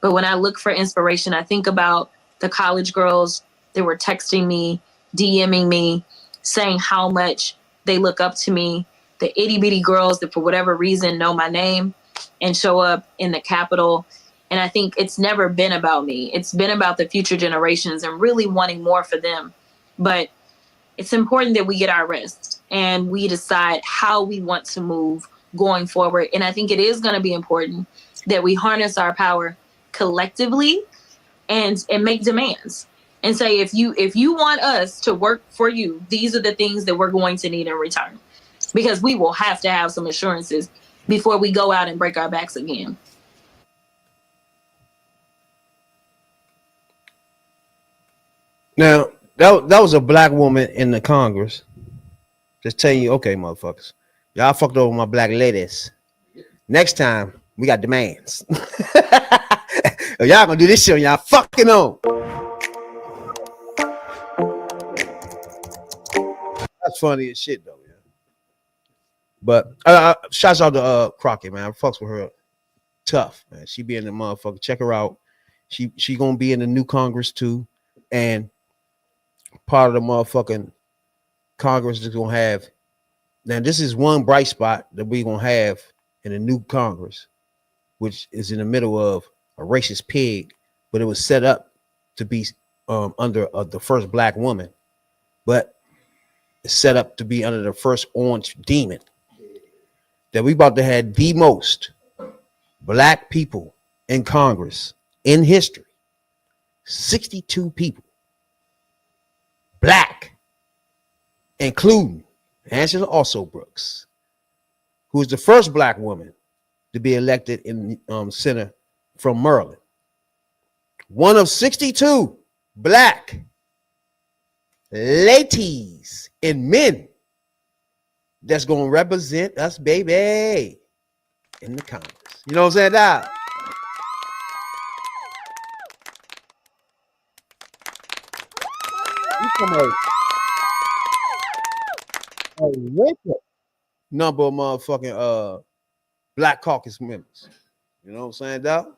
But when I look for inspiration, I think about the college girls that were texting me, DMing me, saying how much they look up to me, the itty bitty girls that for whatever reason know my name and show up in the Capitol. And I think it's never been about me. It's been about the future generations and really wanting more for them. But it's important that we get our rest and we decide how we want to move going forward. And I think it is going to be important that we harness our power collectively and make demands and say, if you want us to work for you, these are the things that we're going to need in return, because we will have to have some assurances before we go out and break our backs again. Now, that was a black woman in the Congress just telling you, okay, motherfuckers, y'all fucked over my black ladies. Next time, we got demands. Y'all gonna do this shit on y'all fucking own. That's funny as shit, though, yeah. But shouts out to Crockett, man. I fucks with her tough, man. She be in the motherfucker. Check her out. She gonna be in the new Congress too, and part of the motherfucking Congress is gonna have. Now, this is one bright spot that we gonna have in the new Congress, which is in the middle of a racist pig, but it was set up to be under the first black woman, but it's set up to be under the first orange demon. That we about to have the most black people in Congress in history. 62 people. Black, including Angela Also Brooks, who is the first black woman to be elected in Senate from Maryland. One of 62 black ladies and men that's going to represent us, baby, in the Congress. You know what I'm saying, Doc? You come out a record number of motherfucking Black Caucus members. You know what I'm saying, Doc?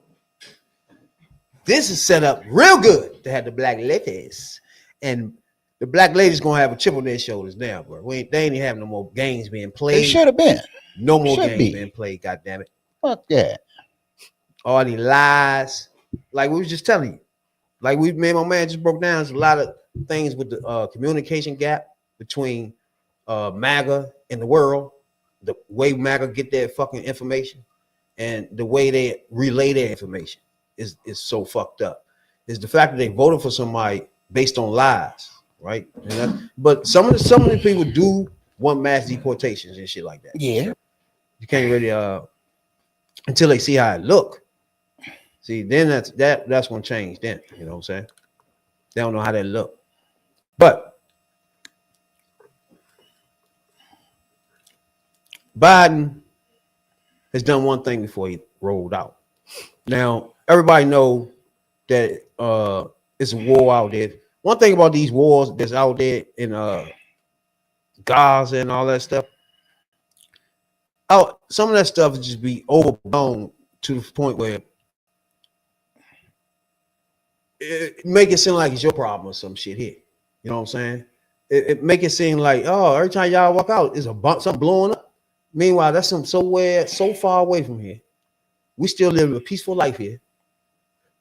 This is set up real good to have the black ladies. And the black ladies gonna have a chip on their shoulders now, bro. They ain't even having no more games being played. They should have been. No more games being played, goddammit. Fuck that. All these lies. Like we was just telling you. Like my man just broke down. There's a lot of things with the communication gap between MAGA and the world. The way MAGA get their fucking information and the way they relay their information is so fucked up. It's the fact that they voted for somebody based on lies, right? But some of the people do want mass deportations and shit like that. Yeah. You can't really until they see how it look. See, then that's gonna change then. You know what I'm saying? They don't know how that look. But Biden has done one thing before he rolled out. Now, everybody know that it's a war out there. One thing about these wars that's out there in Gaza and all that stuff, some of that stuff just be overblown to the point where it make it seem like it's your problem or some shit here. You know what I'm saying? It make it seem like, oh, every time y'all walk out, it's something blowing up. Meanwhile, that's somewhere so far away from here. We still live a peaceful life here.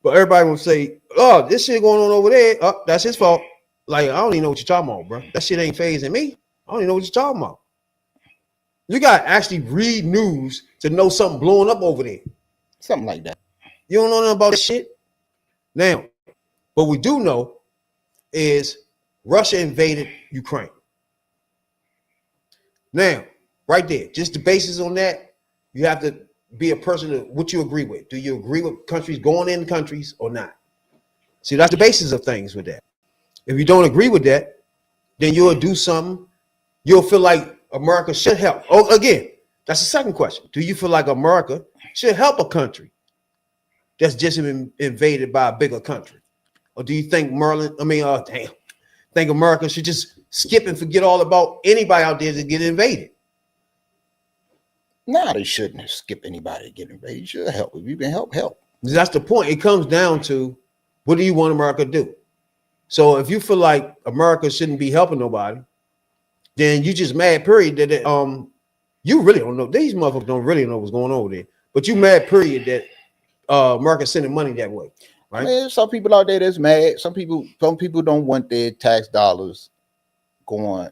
But everybody will say oh, this shit going on over there. Oh, that's his fault. Like, I don't even know what you're talking about, bro. That shit ain't phasing me. I don't even know what you're talking about. You got to actually read news to know something blowing up over there. Something like that. You don't know nothing about this shit? Now, what we do know is Russia invaded Ukraine. Now, right there, just the basis on that, you have to be a person of what you agree with. Do you agree with countries going in countries or not? See, that's the basis of things with that. If you don't agree with that, then you'll do something. You'll feel like America should help. Oh, again, that's the second question. Do you feel like America should help a country that's just been invaded by a bigger country? Or do you think think America should just skip and forget all about anybody out there that get invaded? No, they shouldn't skip anybody to get invaded. You should help. If you can help, help. That's the point. It comes down to, what do you want America to do? So if you feel like America shouldn't be helping nobody, then you just mad, period, that you really don't know. These motherfuckers don't really know what's going on over there. But you mad, period, that America's sending money that way. Right? I mean, some people out there that's mad. Some people don't want their tax dollars going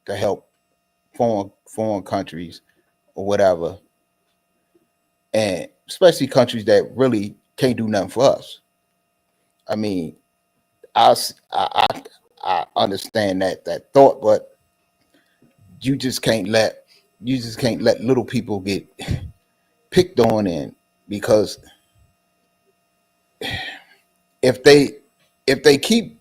to help foreign countries or whatever, and especially countries that really can't do nothing for us. I mean, I understand that thought, but you just can't let little people get picked on, and because if they keep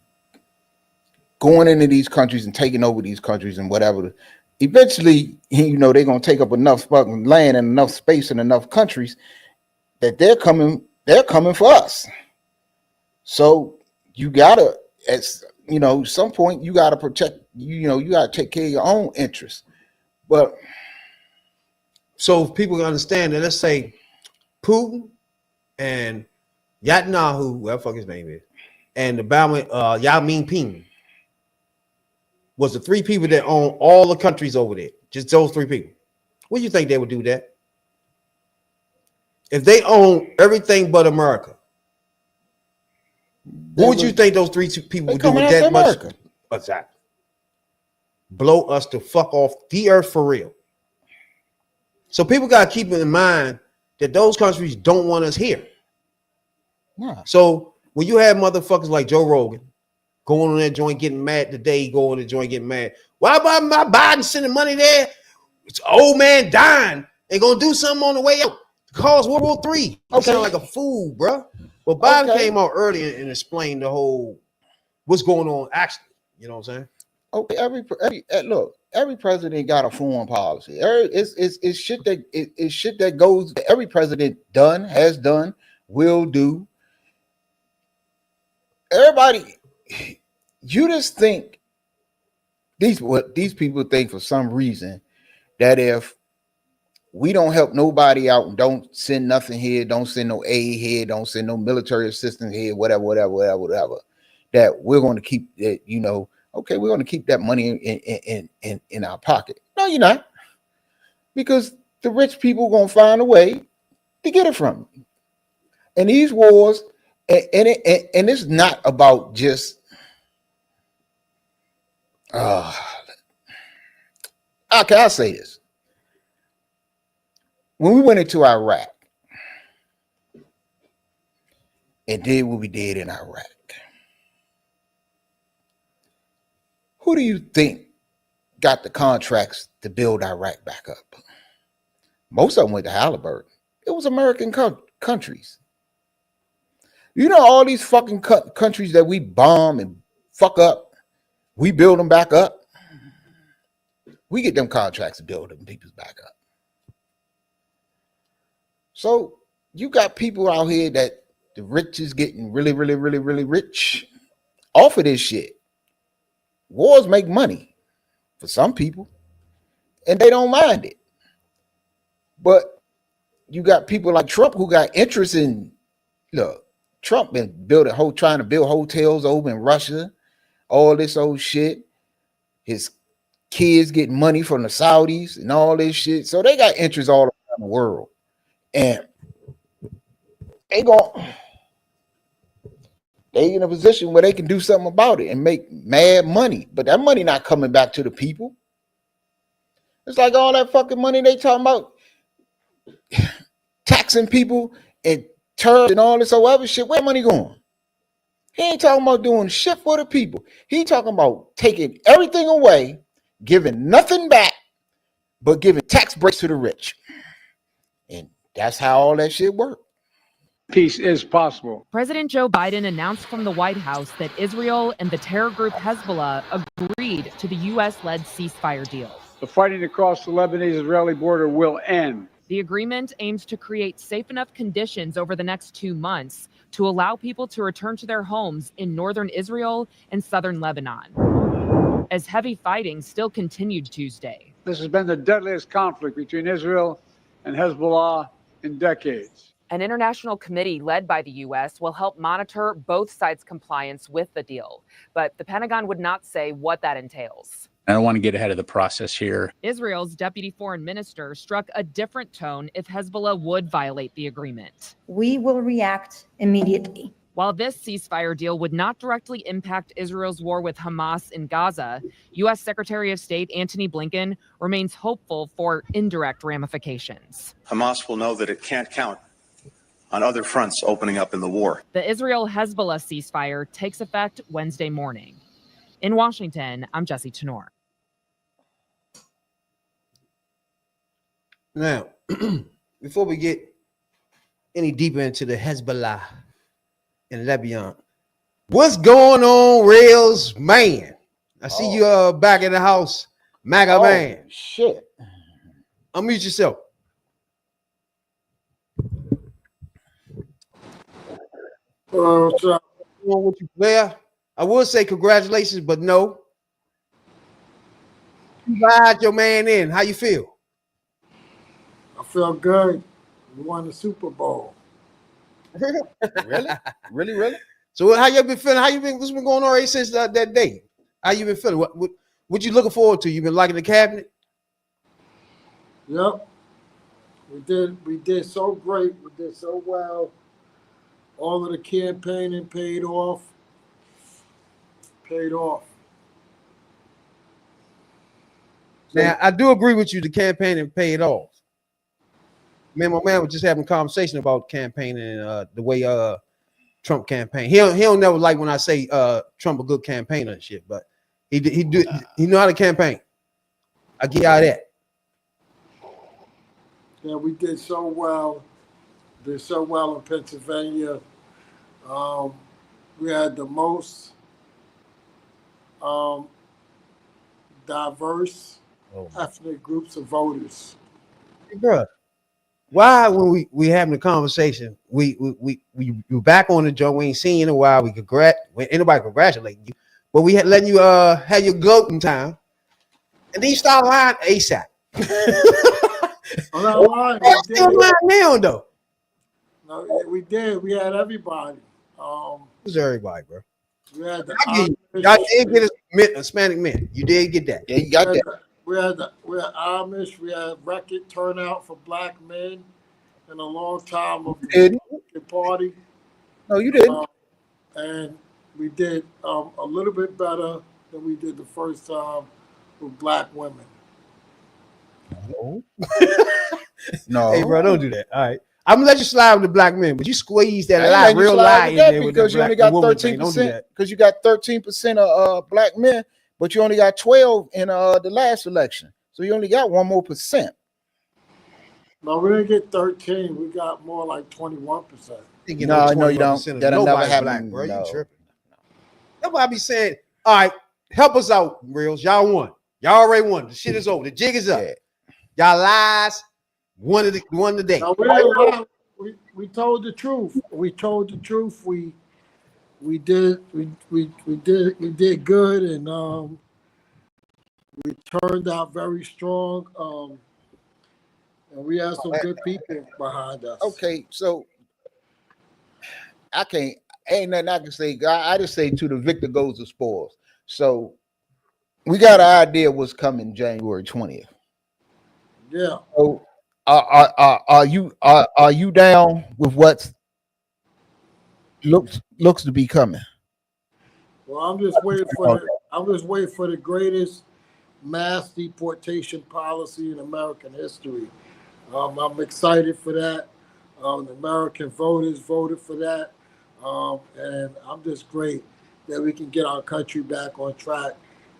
going into these countries and taking over these countries and whatever, eventually, they're gonna take up enough fucking land and enough space in enough countries that they're coming for us. So you gotta, at some point, you gotta protect. You gotta take care of your own interests. But so if people can understand that, let's say Putin and Netanyahu, whatever the fuck his name is, and the Yao Ming was the three people that own all the countries over there. Just those three people. What do you think they would do that? If they own everything but America, what would you think those three people would do with that much? Exactly. Blow us the fuck off the earth for real. So people got to keep in mind that those countries don't want us here. Nah. So when you have motherfuckers like Joe Rogan going on that joint getting mad today, going on the joint getting mad. Why about my Biden sending money there? It's an old man dying. They gonna do something on the way out to cause World War III. You sound like a fool, bro. Well, Biden came out early and explained the whole what's going on actually. You know what I'm saying? Okay, every president got a foreign policy. It's shit that goes. Every president has done, will do. Everybody, you just think these people think for some reason that if we don't help nobody out and don't send nothing here, don't send no aid here, don't send no military assistance here, whatever, that we're going to keep it, okay, we're going to keep that money in our pocket. No, you're not. Because the rich people are going to find a way to get it from you. And these wars, and it's not about just, how can I say this? When we went into Iraq and did what we did in Iraq, who do you think got the contracts to build Iraq back up? Most of them went to Halliburton. It was American countries. All these fucking countries that we bomb and fuck up, we build them back up. We get them contracts to build them people's back up. So you got people out here that the rich is getting really, really, really, really rich off of this shit. Wars make money for some people, and they don't mind it. But you got people like Trump who got interest in, Trump been trying to build hotels over in Russia, all this old shit. His kids getting money from the Saudis and all this shit. So they got interest all around the world. And they They in a position where they can do something about it and make mad money, but that money not coming back to the people. It's like all that fucking money they talking about taxing people and terms and all this other shit. Where money going? He ain't talking about doing shit for the people. He talking about taking everything away, giving nothing back, but giving tax breaks to the rich. And that's how all that shit works. Peace is possible. President Joe Biden announced from the White House that Israel and the terror group Hezbollah agreed to the U.S.-led ceasefire deal. The fighting across the Lebanese-Israeli border will end. The agreement aims to create safe enough conditions over the next 2 months to allow people to return to their homes in northern Israel and southern Lebanon, as heavy fighting still continued Tuesday. This has been the deadliest conflict between Israel and Hezbollah in decades. An international committee led by the U.S. will help monitor both sides' compliance with the deal, but the Pentagon would not say what that entails. I don't want to get ahead of the process here. Israel's deputy foreign minister struck a different tone if Hezbollah would violate the agreement. We will react immediately. While this ceasefire deal would not directly impact Israel's war with Hamas in Gaza, U.S. Secretary of State Antony Blinken remains hopeful for indirect ramifications. Hamas will know that it can't count on other fronts opening up in the war. The Israel-Hezbollah ceasefire takes effect Wednesday morning. In Washington, I'm Jesse Tenor. Now, before we get any deeper into the Hezbollah and Lebanon, what's going on, Rails man? I see you back in the house, MAGA man. Shit. Unmute yourself. What's up? What you player? I will say congratulations, but no. You ride your man in. How you feel? I feel good. We won the Super Bowl. Really? So how you been feeling? How you been? What's been going on right since that day? How you been feeling? What you looking forward to? You been liking the cabinet? Yep. We did so great. We did so well. All of the campaigning paid off. Now, I do agree with you. The campaigning paid off. Man, my man was just having a conversation about campaigning and the way Trump campaigned. He don't never like when I say Trump a good campaigner and shit, but he know how to campaign. I get out of that. Yeah, we did so well. Did so well in Pennsylvania. We had the most diverse ethnic groups of voters. Hey, bro, why when we having a conversation, we back on the joint, we ain't seen you in a while. Ain't nobody congratulating you, but we had letting you have your gloating time, and then you start lying ASAP. I'm not lying. Still lying now though. No, we did. We had everybody. Who's everybody, bro? We had y'all did get a Hispanic men. You did get that. Yeah, you got that. We had Amish. We had record turnout for black men in a long time of the party. No, you didn't. And we did a little bit better than we did the first time with black women. No. Hey, bro, don't do that. All right. I'm gonna let you slide with the black men, but you squeeze that lie, real lie in there because you only got 13%. Because you got 13% of black men, but you only got 12 in the last election. So you only got 1 more %. No, we didn't get 13. We got more like 21%. No, you don't. That'll never happen, black, bro. no. You tripping? Nobody be saying, "All right, help us out, Reels. Y'all won. Y'all already won. The shit is over. The jig is up. Yeah. Y'all lies. Won today." No, we didn't lie. We told the truth. We told the truth. We did good, and we turned out very strong. And we had some good people behind us. Okay, so ain't nothing I can say. I just say to the victor goes the spoils. So we got an idea what's coming January 20th. Yeah. So are you down with what looks looks to be coming? Well, I'm just waiting for the greatest mass deportation policy in American history. I'm excited for that. The American voters voted for that, and I'm just great that we can get our country back on track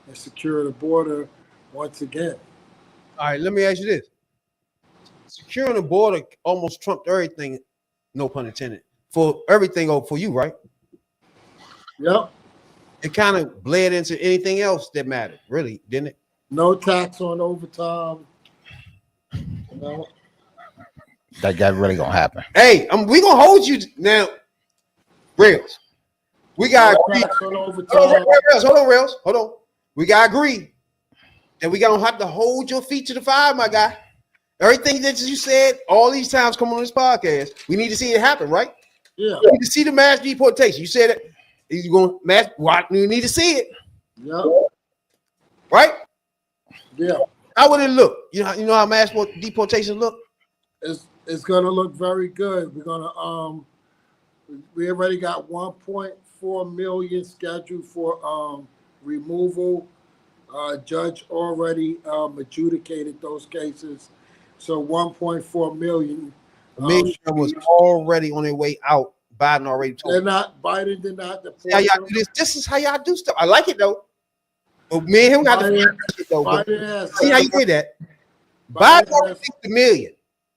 and secure the border once again. All right, let me ask you this: securing the border almost trumped everything, no pun intended, for everything for you, right? Yep. It kind of bled into anything else that mattered, really, didn't it? No tax on overtime. No. That really gonna happen. Hey, we gonna hold you now, Rails. We gotta No agree. tax on overtime. Hold on. We gotta agree that we don't have to hold your feet to the fire, my guy. Everything that you said all these times come on this podcast, we need to see it happen, right? Yeah. We need to see the mass deportation. You said it. You're going mass. Why you need to see it? Yeah. Right? Yeah. How would it look? You know how mass deportation look? It's gonna look very good. We're gonna we already got 1.4 million scheduled for removal. Judge already adjudicated those cases, so 1.4 million. Million was already on their way out. Biden already told. Biden did not deport. See how y'all do this. This is how y'all do stuff. I like it though. But me and him got to see how you did that. Biden already 60 million.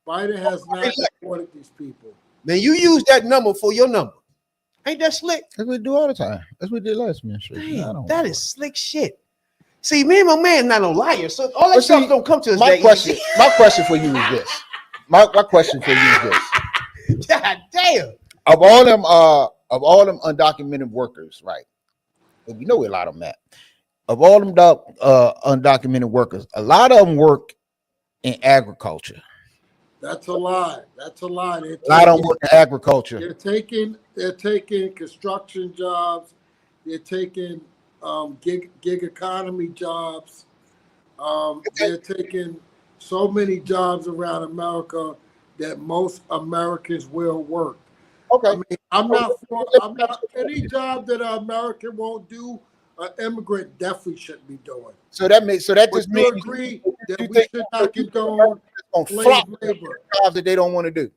Biden has not deported these people. Then you use that number for your number. Ain't that slick? That's what we do all the time. That's what we did last man. Damn, that is slick shit. See, me and my man not no liar, so all that stuff don't come to us. My question for you is this. My question for you is this. God damn. Of all them undocumented workers, right? We know where a lot of them at. Of all them undocumented workers, a lot of them work in agriculture. That's a lie. That's a lie. A lot of them work in agriculture. They're taking construction jobs. They're taking gig economy jobs. They're taking so many jobs around America that most Americans will work. Okay. I mean, I'm not any job that an American won't do, an immigrant definitely shouldn't be doing. So that just means you agree that we should not condone slave labor jobs that they don't want to do.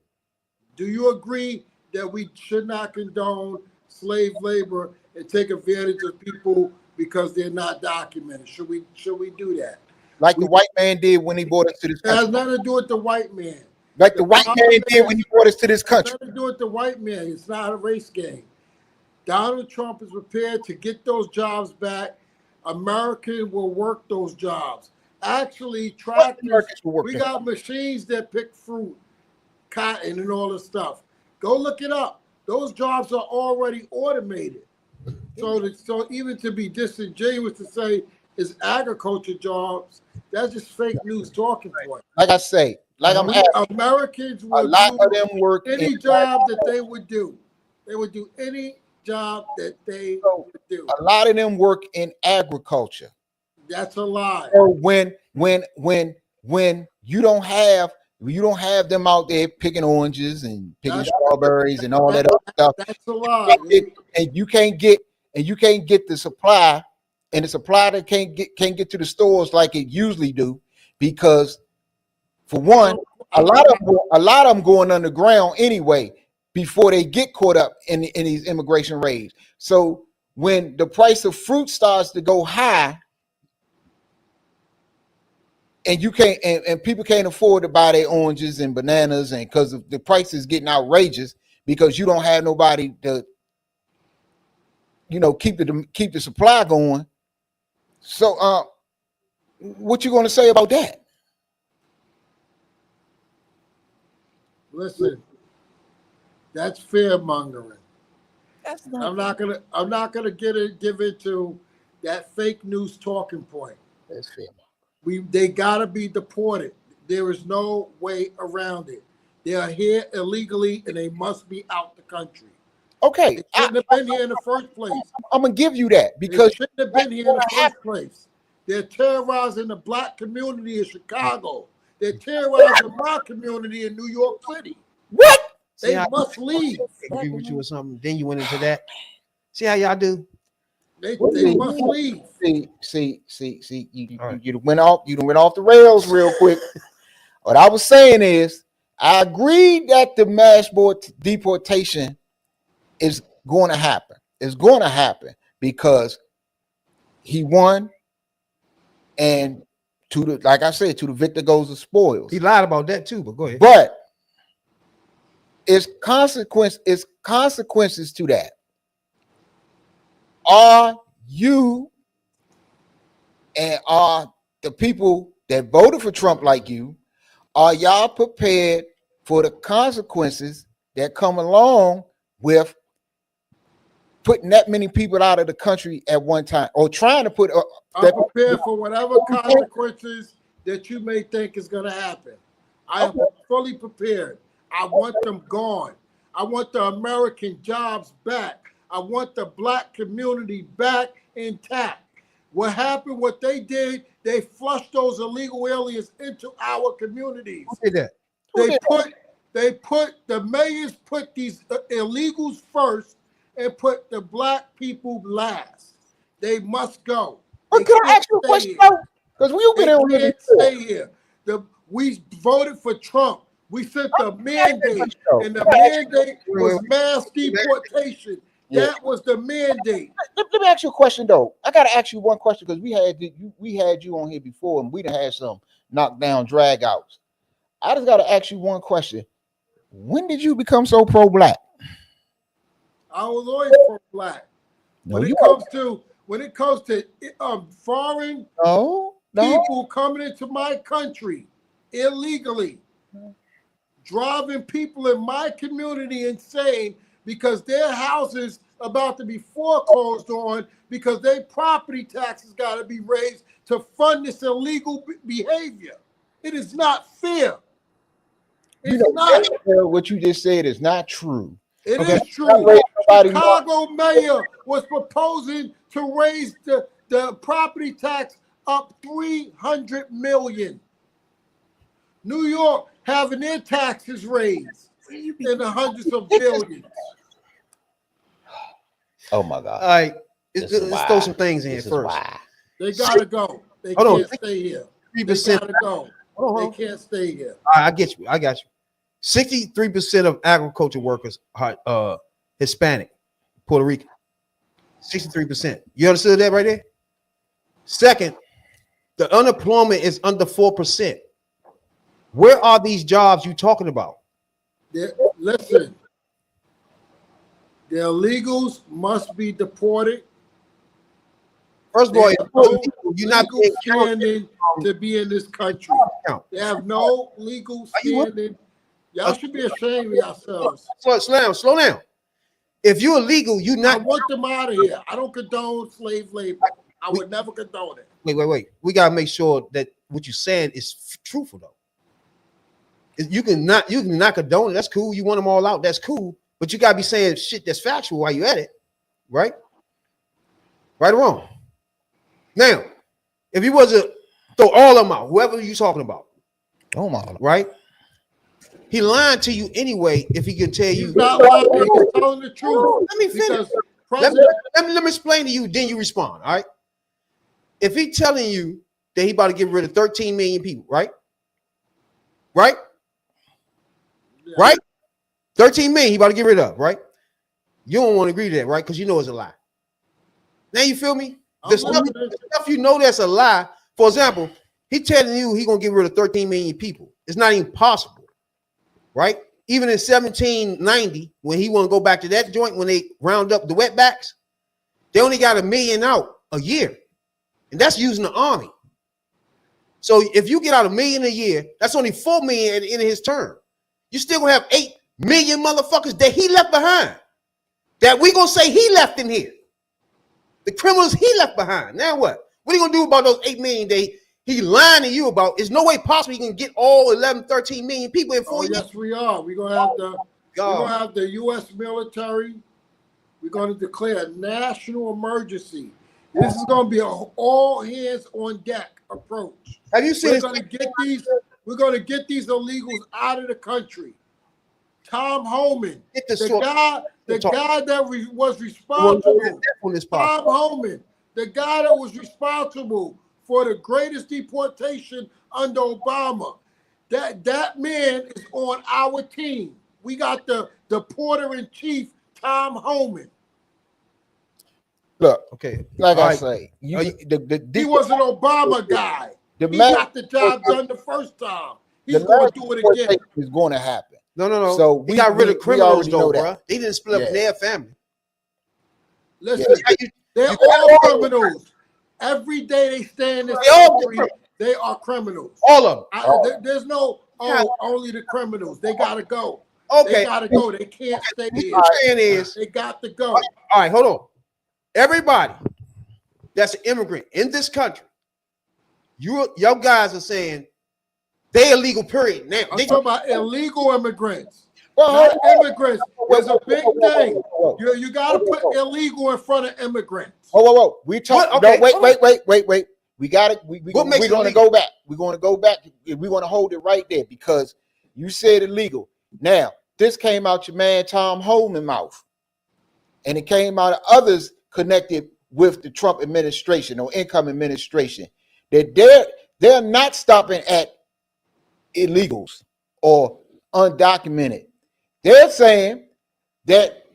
Do you agree that we should not condone slave labor and take advantage of people because they're not documented? Should we do that? Like the white man did when he brought us to this country. It has nothing to do with the white man. Like the white man did when he brought us to this country. It has nothing to do with the white man. It's not a race game. Donald Trump is prepared to get those jobs back. Americans will work those jobs. Actually, tractors, we got machines that pick fruit, cotton, and all this stuff. Go look it up. Those jobs are already automated. So even to be disingenuous to say it's agriculture jobs, that's just fake news talking point. Like I say, Americans would a lot of them work any job that they would do. They would do any job that they would do. A lot of them work in agriculture. That's a lie. Or when you don't have them out there picking oranges and picking strawberries and all that other stuff. That's a lie. And you can't get the supply, and the supply that can't get to the stores like it usually do, because for one, a lot of them going underground anyway before they get caught up in these immigration raids. So when the price of fruit starts to go high, and you can't, and people can't afford to buy their oranges and bananas, and because the price is getting outrageous, because you don't have nobody to, keep the supply going. So, what you going to say about that? Listen, that's fear mongering. I'm not gonna give into that fake news talking point. That's fear. They gotta be deported. There is no way around it. They are here illegally and they must be out the country. Okay, they shouldn't have been here in the first place. I'm gonna give you that, because they shouldn't have been here in the first place. They're terrorizing the black community in Chicago. They're terrorizing my community in New York City. What? See They how must leave. agree with you or something. Then you went into that. See how y'all do? They See, must leave. See. You went off. You went off the rails real quick. What I was saying is, I agree that the mass deportation is going to happen. It's going to happen because he won, and to the, like I said, to the victor goes the spoils. He lied about that too, but go ahead. But it's consequences to that. Are you and are the people that voted for Trump like you, are y'all prepared for the consequences that come along with putting that many people out of the country at one time, or trying to put? I'm prepared for whatever consequences that you may think is going to happen. I am fully prepared. I want them gone. I want the American jobs back. I want the black community back intact. What happened, what they did, they flushed those illegal aliens into our communities. Who did that? The mayors put these illegals first and put the black people last. They must go. But can I ask you a question? Because we've been able to stay here. We voted for Trump. We sent the mandate, and the mandate was mass deportation. That was the mandate. Let me ask you a question, though. I got to ask you one question because we had you on here before, and we done had some knockdown drag outs. I just got to ask you one question. When did you become so pro-black? I was always pro-black. When it comes to foreign people coming into my country illegally, driving people in my community insane because their houses about to be foreclosed on because their property taxes got to be raised to fund this illegal behavior. It is not fair. It's not. What you just said is not true. It is true. Chicago mayor was proposing to raise the property tax up $300 million. New York having their taxes raised in the hundreds of billions. Oh my God! All right, let's throw some things in first. They gotta go. They can't stay here. They gotta go. They can't stay here. I get you. I got you. 63% of agriculture workers are Hispanic, Puerto Rican. 63%. You understood that right there? Second, the unemployment is under 4%. Where are these jobs you talking about? Listen, the illegals must be deported. First of all, you're not standing to be in this country. They have no legal standing. Y'all should be ashamed of yourselves. Slow down. If you're illegal, you not. I want them out of here. I don't condone slave labor. I would never condone it. Wait. We gotta make sure that what you're saying is truthful, though. You can not condone it. That's cool. You want them all out. That's cool. But you gotta be saying shit that's factual while you at it, right? Right or wrong? Now, if you was to throw all of them out, whoever you talking about, right? He lying to you anyway. If he can tell you, he's not lying. He's telling the truth. Let me finish. Let me explain to you. Then you respond. All right. If he telling you that he about to get rid of 13 million people, right? Right. Yeah. Right. 13 million. He about to get rid of, right? You don't want to agree to that, right? Because you know it's a lie. Now you feel me? The stuff you know that's a lie. For example, he telling you he gonna get rid of 13 million people. It's not even possible. Right? Even in 1790, when he want to go back to that joint, when they round up the wetbacks, they only got 1 million out a year. And that's using the army. So if you get out 1 million a year, that's only 4 million at the end of his term. You still gonna have 8 million motherfuckers that he left behind. That we gonna say he left in here. The criminals he left behind. Now what? What are you gonna do about those 8 million that he lying to you about? There's no way possible he can get all 11, 13 million people in 4 years. Yes, we are. We're gonna have the U.S. military. We're gonna declare a national emergency. This is gonna be an all hands on deck approach. Have you seen? We're gonna get these illegals out of the country. Tom Homan, Get the guy that was responsible. Tom Homan, the guy that was responsible for the greatest deportation under Obama. That man is on our team. We got the porter-in-chief, Tom Homan. Look, okay, like I right. say, He was an Obama guy. He got the job done the first time. He's going to do it again. It's going to happen. No. So we got rid of criminals, though, bro. That. They didn't split up their family. Listen, they're all criminals. Every day they stay in this country, they are criminals. All of them. There's no, only the criminals. They got to go. Okay. They got to go. They can't stay here. What you're saying is, they got to go. All right, hold on. Everybody that's an immigrant in this country, your guys are saying they illegal, period. Now, I'm talking about illegal immigrants. Not immigrants. There's a big thing. You got to put illegal in front of immigrants. Whoa. We talk. Okay, no, wait. We got it. We're going to go back. We're going to go back. We're going to hold it right there because you said illegal. Now, this came out your man Tom Homan's mouth, and it came out of others connected with the Trump administration or incoming administration. That they're not stopping at illegals or undocumented. They're saying that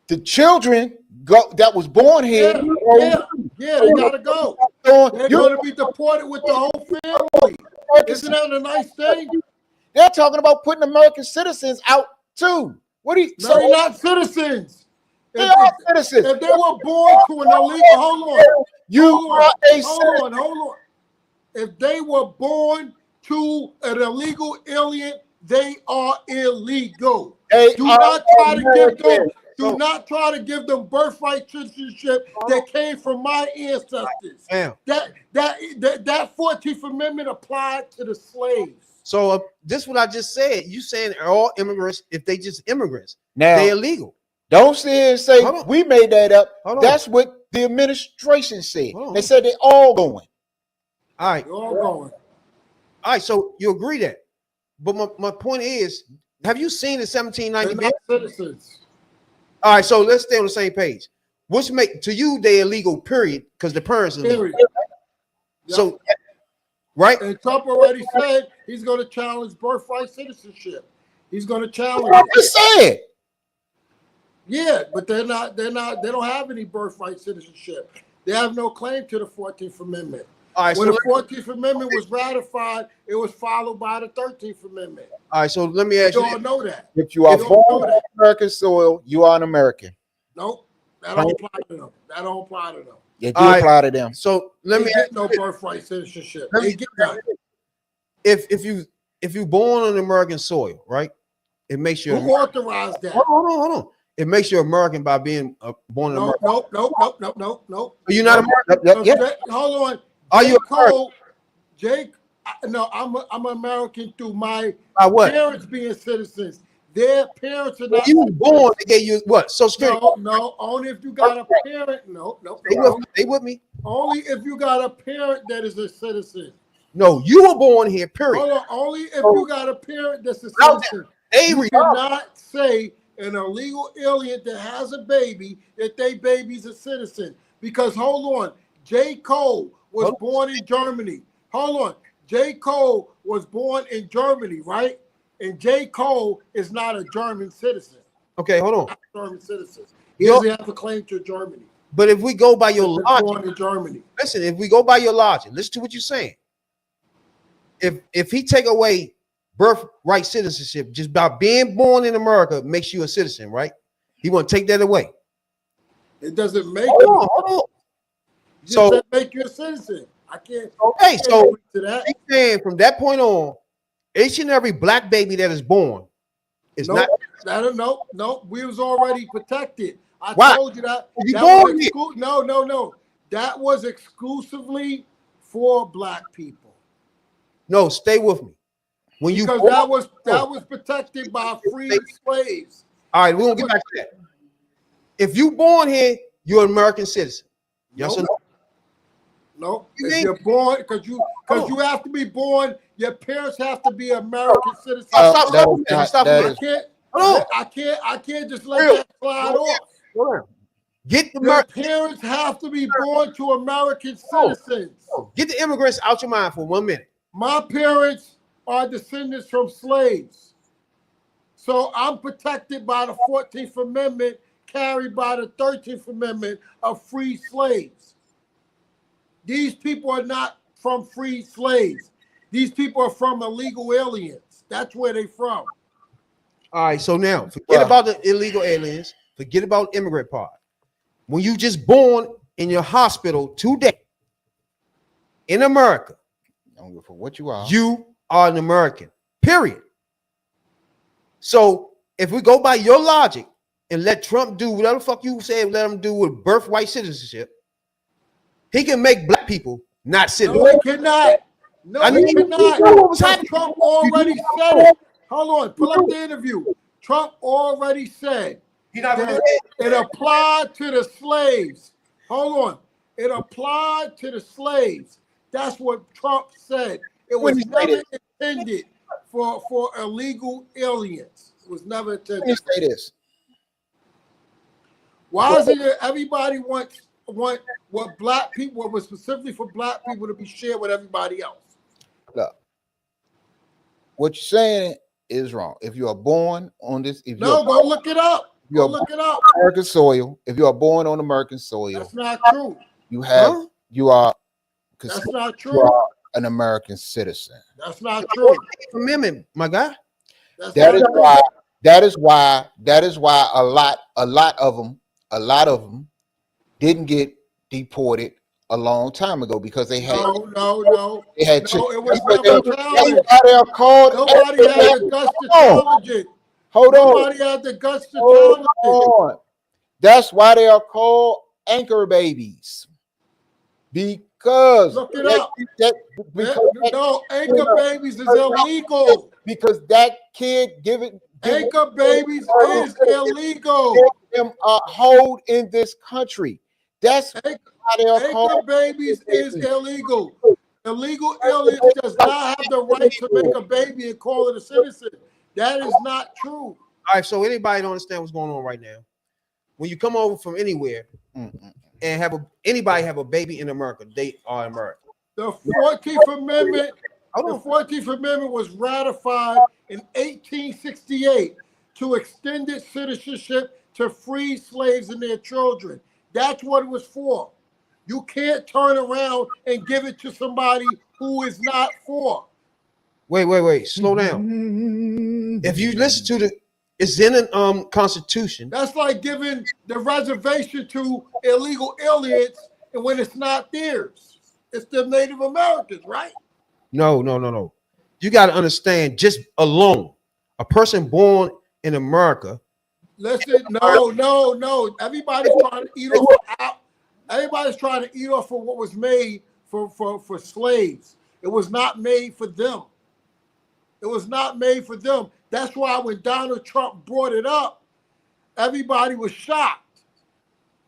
the children that was born here, they gotta go. They're going to be deported with the whole family. Isn't that a nice thing? They're talking about putting American citizens out too. What do you? No, they're not citizens. They are citizens. If they were born to an illegal, hold on. If they were born to an illegal alien, they are illegal. Do not try to give them birthright citizenship that came from my ancestors. Damn. That 14th Amendment applied to the slaves. So this is what I just said. You saying all immigrants, if they just immigrants, now they're illegal. Don't sit here and say we made that up. That's what the administration said. They said they're all going. All right. They're all going. All right, so you agree that. But my point is, have you seen the 1790 bill? Citizens. All right, so let's stay on the same page. What's make to you they illegal, period, because the parents are illegal. So right? And Trump already said he's going to challenge birthright citizenship. He's going to challenge it. He said. Yeah, but they don't have any birthright citizenship. They have no claim to the 14th Amendment. All right, when the 14th Amendment was ratified, it was followed by the 13th Amendment. All right, so let me ask you. You all know that. If you are born on American soil, you are an American. Nope, that don't apply to them. That don't apply to them. It do apply to them. So let me get no birthright citizenship. They get that. If you born on American soil, right? It makes you. Who authorized that? Hold on. It makes you American by being born in America. Nope. Are you not American? Yep. Hold on. Are you American? Jake, no, I'm American through my parents being citizens. Their parents are not. You were born, they gave you what? Social Security? No, only if you got a parent. No. Stay with me. Only if you got a parent that is a citizen. No, you were born here, period. Hold on. Only if you got a parent that's a citizen. You cannot say an illegal alien that has a baby that they baby's a citizen. Because hold on, J. Cole was born in Germany. Hold on. J. Cole was born in Germany, right? And J. Cole is not a German citizen. Okay, hold on. Not a German citizen. He doesn't have a claim to Germany. But if we go by your logic, born in Germany. Listen, if we go by your logic, listen to what you're saying. If he take away birthright citizenship just by being born in America makes you a citizen, right? He want to take that away. It doesn't make hold on. So make you a citizen. I can't. Okay, so to that. He's saying from that point on, each and every black baby that is born is not. No. We was already protected. I told you that. No. That was exclusively for black people. No, stay with me. Because that was protected by free slaves. All right, we're gonna get back to that. If you born here, you're an American citizen. Yes or no? No. If you're born, because you have to be born Your parents have to be American citizens. Stop. I can't just let that slide off. Get the Your parents have to be born to American citizens. Get the immigrants out your mind for 1 minute. My parents are descendants from slaves. So I'm protected by the 14th Amendment, carried by the 13th Amendment of free slaves. These people are not from free slaves. These people are from illegal aliens. That's where they're from. All right, so now forget about the illegal aliens. Forget about the immigrant part. When you just born in your hospital today in America, for what you are an American, period. So if we go by your logic and let Trump do whatever the fuck you say, let him do with birthright citizenship, he can make black people not citizens. No, he cannot. No, he cannot. Trump already said it. Hold on, pull up the interview. Trump already said that it applied to the slaves. Hold on. It applied to the slaves. That's what Trump said. It was never intended for illegal aliens. It was never intended. Let me say this. Why is it that everybody wants what black people, what was specifically for black people to be shared with everybody else? Look, what you're saying is wrong. If you are born on this, go look it up. Go look it up. American soil. If you are born on American soil, that's not true. You are. That's not true. You are an American citizen. That's not true. Amendment, my guy. That is why a lot of them didn't get deported a long time ago because they had no. They had it was never challenged. Nobody had the guts to challenge it. Nobody had the guts to challenge it. That's why they are called anchor babies. Because look it up. Anchor babies is illegal. Because that kid anchor babies is illegal. Them a hold in this country. That's why they are called anchor babies is illegal. Illegal aliens does not have the right to make a baby and call it a citizen. That is not true. All right, so anybody don't understand what's going on right now? When you come over from anywhere and anybody have a baby in America, they are American. The 14th Amendment. The 14th Amendment was ratified in 1868 to extend its citizenship to free slaves and their children. That's what it was for. You can't turn around and give it to somebody who is not for. Wait. Slow down. If you listen to it's in the Constitution. That's like giving the reservation to illegal aliens, and when it's not theirs, it's the Native Americans, right? No. You got to understand, just alone, a person born in America. Listen, no. Everybody's trying to eat off. Everybody's trying to eat off of what was made for slaves. It was not made for them. It was not made for them. That's why when Donald Trump brought it up, everybody was shocked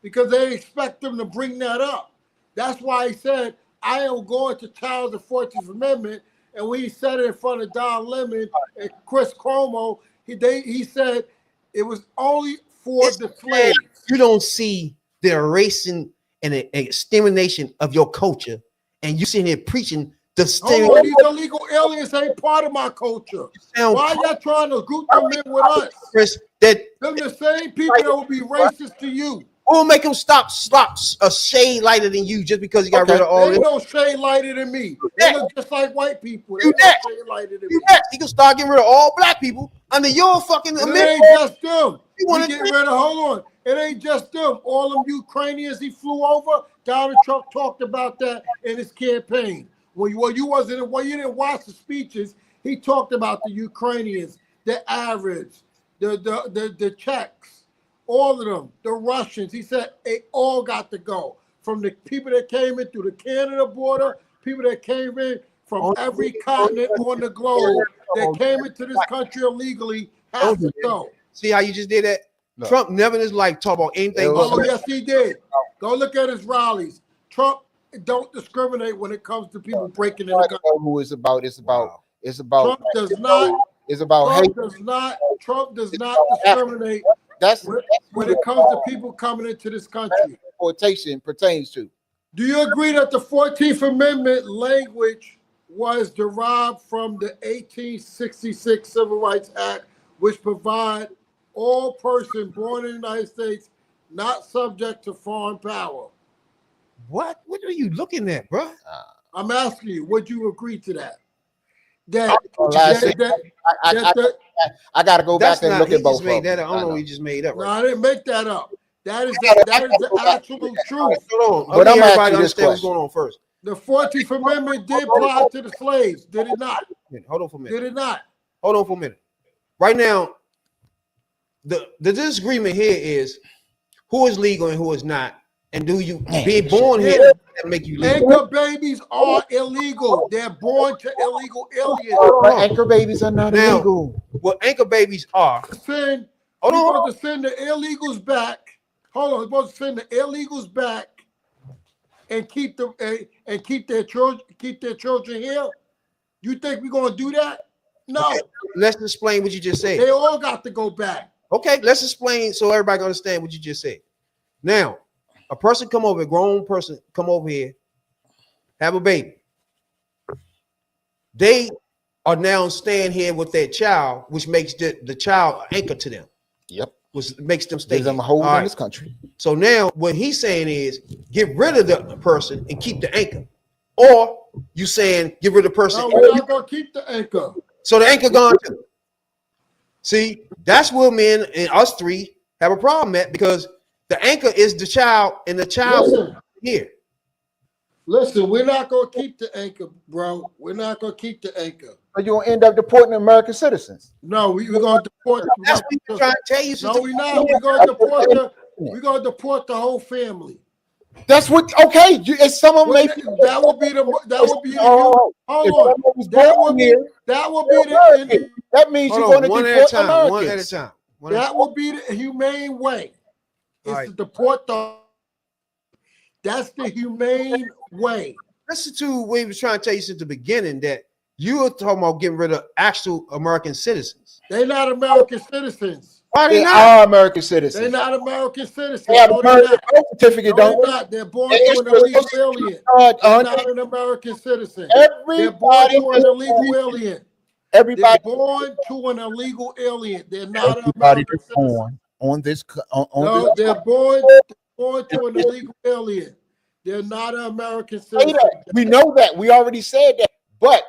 because they didn't expect them to bring that up. That's why he said, I am going to challenge the 14th Amendment. And when he said it in front of Don Lemon and Chris Cuomo, he said it was only for the slaves. You don't see the erasing and the extermination of your culture, and you sitting here preaching the these illegal aliens ain't part of my culture. Why are y'all trying to group them in with us? Chris, they're the same people that will be racist to you. Who will make them stop a shade lighter than you just because you got rid of all this? They no shade lighter than me. They look just like white people. They no shade lighter than me. You can start getting rid of all black people under your fucking amendment. It ain't just them. You want to get rid of, hold on. It ain't just them. All them Ukrainians he flew over, Donald Trump talked about that in his campaign. You didn't watch the speeches, he talked about the Ukrainians, the Arabs, the Czechs, all of them, the Russians. He said they all got to go. From the people that came in through the Canada border, people that came in from every continent on the globe that came into this country illegally have to go. See how you just did that? Trump never in his life talked about anything. Oh, yes, he did. Go look at his rallies. Trump don't discriminate when it comes to people breaking in the country. Who is about? It's about. It's about. Trump does not. It's about. Trump does not discriminate. When it comes to people coming into this country. Deportation pertains to. Do you agree that the 14th Amendment language was derived from the 1866 Civil Rights Act, which provide all persons born in the United States not subject to foreign power? What? What are you looking at, bro? I'm asking you, would you agree to that? I got to go back and look at both. Made that up. I don't know. He just made up. No, I didn't make that up. That is the actual truth. Hold on. But I'm everybody understand what's going on first. The 14th Amendment did apply to the slaves, did it not? Hold on for a minute. Did it not? Hold on for a minute. Right now, the disagreement here is who is legal and who is not, and do you being born here that make you legal? Anchor babies are illegal. They're born to illegal aliens. Anchor babies are not illegal. What anchor babies are? We're supposed to send the illegals back. Hold on, we're supposed to send the illegals back and keep them and keep their children here. You think we're gonna do that? No. Okay, let's explain what you just said. They all got to go back. Okay, let's explain so everybody can understand what you just said. Now, a person come over, a grown person come over here, have a baby. They are now staying here with their child, which makes the child an anchor to them. Yep. Which makes them stay. Gives them a hold in this country. So now what he's saying is get rid of the person and keep the anchor. Or you saying get rid of the person. No, we're not gonna keep the anchor. So the anchor gone too. See, that's where men and us three have a problem at, because the anchor is the child and the child here. Listen, we're not gonna keep the anchor, bro. We're not gonna keep the anchor. But you're gonna end up deporting American citizens. No, we're gonna deport. That's what we're trying to tell you. No, we're not. We're gonna deport the whole family. That's what. Okay, it's some of them. That will be the. That will be. Hold on. That will be the. That means you're going to deport Americans. One at a time. That will be the humane way. Is to deport the. That's the humane way. Listen to what he was trying to tell you since the beginning, that you were talking about getting rid of actual American citizens. They're not American citizens. Why they are American citizens? They're not American citizens. They have a birth certificate, don't they? Not. They're born to an illegal alien. They're not an American citizen. They're born to an illegal alien. Everybody they're born to an illegal alien. They're not an everybody American that's born on this. No, they're born to an illegal alien. They're not an American citizen. We know that. We already said that. But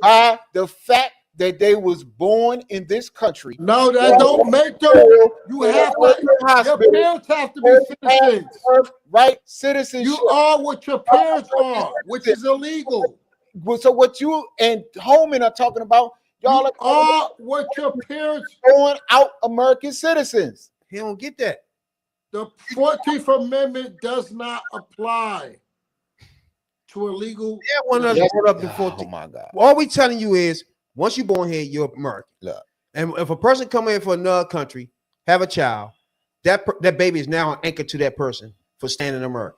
by the fact that they was born in this country. No, that don't make them. You have to. Your parents have to be citizens. Right, citizens. You are what your parents are, which is illegal. So what you and Holman are talking about, y'all are what your parents throwing out American citizens. He don't get that. The 14th Amendment does not apply to illegal. Yeah, one of us brought up before. Oh my God! All we telling you is, once you're born here, you're American. Look. And if a person come in for another country, have a child, that baby is now an anchor to that person for staying in America.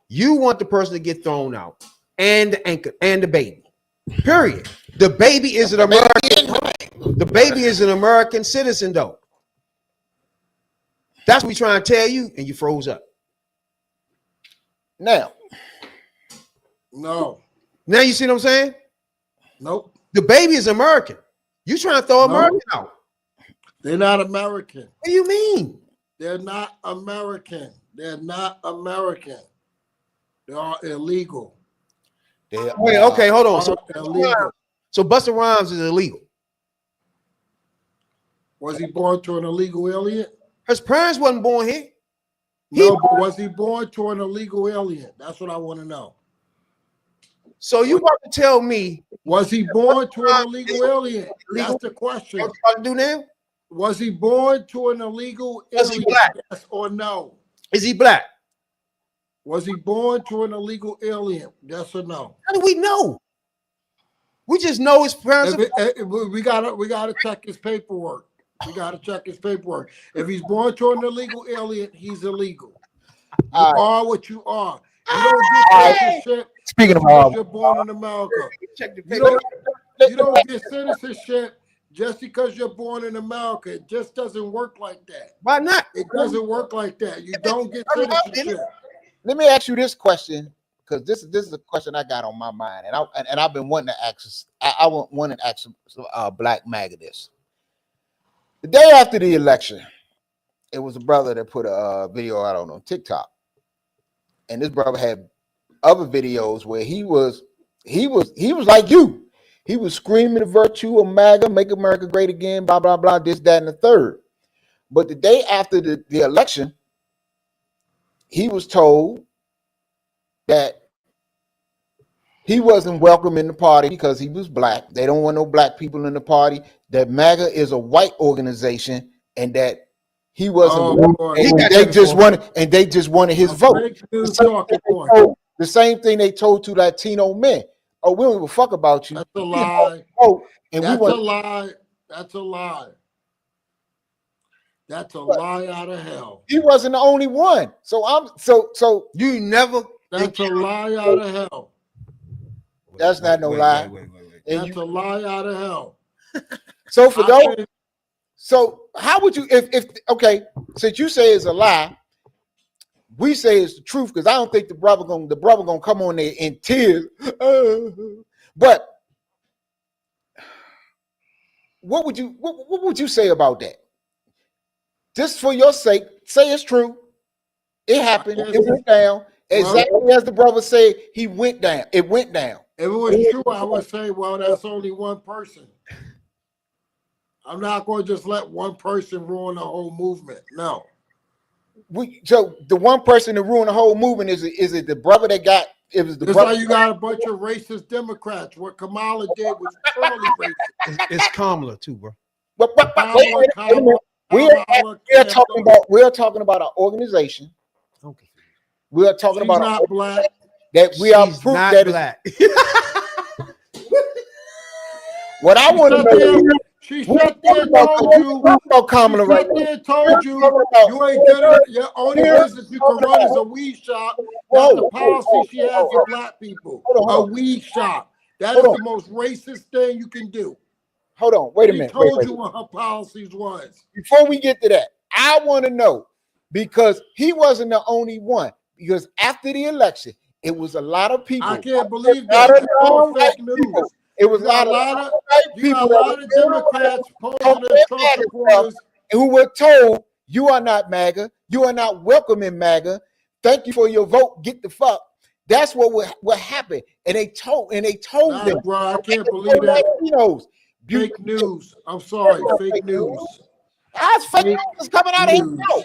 You want the person to get thrown out, and the anchor and the baby. Period. The baby is an American. The baby is an American citizen, though. That's what we trying to tell you, and you froze up. Now. No. Now you see what I'm saying? Nope. The baby is American. You trying to throw American out? They're not American. What do you mean? They're not American. They're not American. They are illegal. Wait, okay, hold on. So Busta Rhymes is illegal. Was he born to an illegal alien? His parents wasn't born here. No, but was he born to an illegal alien? That's what I want to know. So you about to tell me, was he born to an illegal alien? That's the question. What you about to do now? Was he born to an illegal alien? Was he black? Yes or no? Is he black? Was he born to an illegal alien? Yes or no? How do we know? We just know his parents. We gotta check his paperwork. We gotta check his paperwork. If he's born to an illegal alien, he's illegal. You are what you are. You don't get citizenship Speaking of because you're born in America. You don't get citizenship just because you're born in America. It just doesn't work like that. Why not? It doesn't work like that. You don't get citizenship. Let me ask you this question, because this is a question I got on my mind, and I've been wanting to ask. I want to ask Black MAGA this. The day after the election, it was a brother that put a video out on TikTok, and this brother had other videos where he was like you. He was screaming the virtue of MAGA, make America great again, blah blah blah, this, that, and the third. But the day after the election, he was told that he wasn't welcome in the party because he was Black. They don't want no Black people in the party. That MAGA is a white organization, and that he wasn't. They just wanted his vote. The same thing they told to Latino men. Oh, we don't give a fuck about you. That's a lie. That's a lie. That's a lie. That's a lie out of hell. He wasn't the only one. So you never. That's a lie out of hell. That's not no lie. That's a lie out of hell. So for those, so how would you if okay, since you say it's a lie, we say it's the truth, because I don't think the brother gonna come on there in tears. But what would you say about that? Just for your sake, say it's true. It happened. It went down exactly as the brother said. He went down. It went down. If it was true, I would say, well, that's only one person. I'm not going to just let one person ruin the whole movement. No. So the one person that ruined the whole movement is it the brother that got? It was the That's brother. why you got a bunch of racist Democrats. What Kamala did was totally racist. It's Kamala too, bro. But we are talking about an organization. Okay. We are talking She's about not Black. That we are proof not that Black. What I want to know. She sat there and told you. You ain't getting your only business you can run is a weed shop. That's the policy she has for Black people. A weed shop. That is the most racist thing you can do. Hold on, wait a minute. She told you what her policies was. Before we get to that, I want to know, because he wasn't the only one. Because after the election, it was a lot of people. I can't believe that. That's all fake news. It was a lot of Democrats posing as Trump supporters who were told, "You are not MAGA. You are not welcome in MAGA. Thank you for your vote. Get the fuck." That's what happened. And they told them. Bro, I can't believe that. Fake news. I'm sorry, fake news. That's fake news is coming out of his mouth.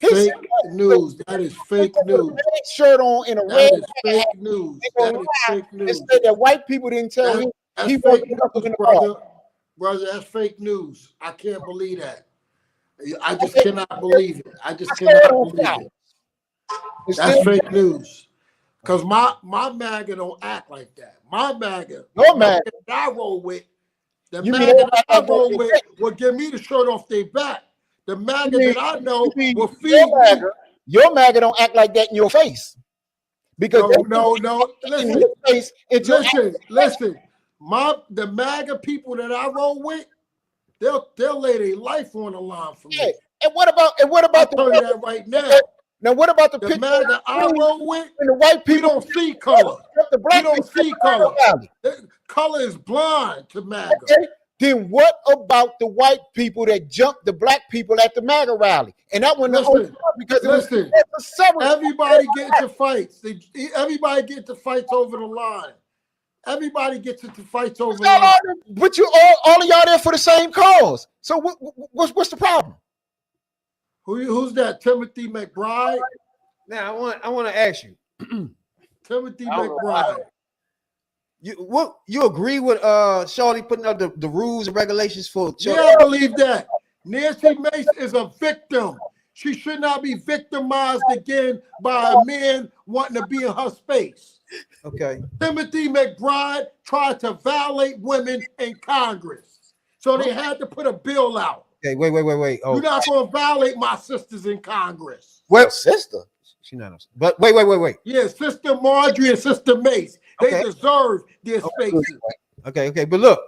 Fake news. That is fake news. Shirt on in a red. That is fake news. That is fake news. They said that white people didn't tell him he fake wasn't news, brother. That's fake news. I can't believe that. I just cannot believe it. I just cannot believe it. That's fake news. Because my MAGA don't act like that. My MAGA, your MAGA that I roll with, the MAGA that I roll with will give me the shirt off their back. The MAGA that I know will feed me. Your MAGA don't act like that in your face. Because no. Listen. The MAGA people that I roll with, they'll lay their life on the line for me. And what about I'll tell you that right now. Now what about the MAGA I roll with? And the white people don't see color. The black we don't see color. Color is blind to MAGA. Okay. Then what about the white people that jumped the black people at the MAGA rally? And that one, because everybody get into fights. Everybody get into fights over the line. Everybody gets into fights over the line. But you all of y'all there for the same cause. So what's the problem? Who's that? Timothy McBride? Now I want to ask you, Timothy McBride. You agree with Shawty putting up the rules and regulations for? Yeah, I believe that. Nancy Mace is a victim. She should not be victimized again by a man wanting to be in her space. Okay. Timothy McBride tried to violate women in Congress, so they had to put a bill out. Okay, wait. Oh. You're not going to violate my sisters in Congress. Well, sister. She's not. But wait. Yeah, Sister Marjorie and Sister Mace. They deserve their spaces. Okay. But look,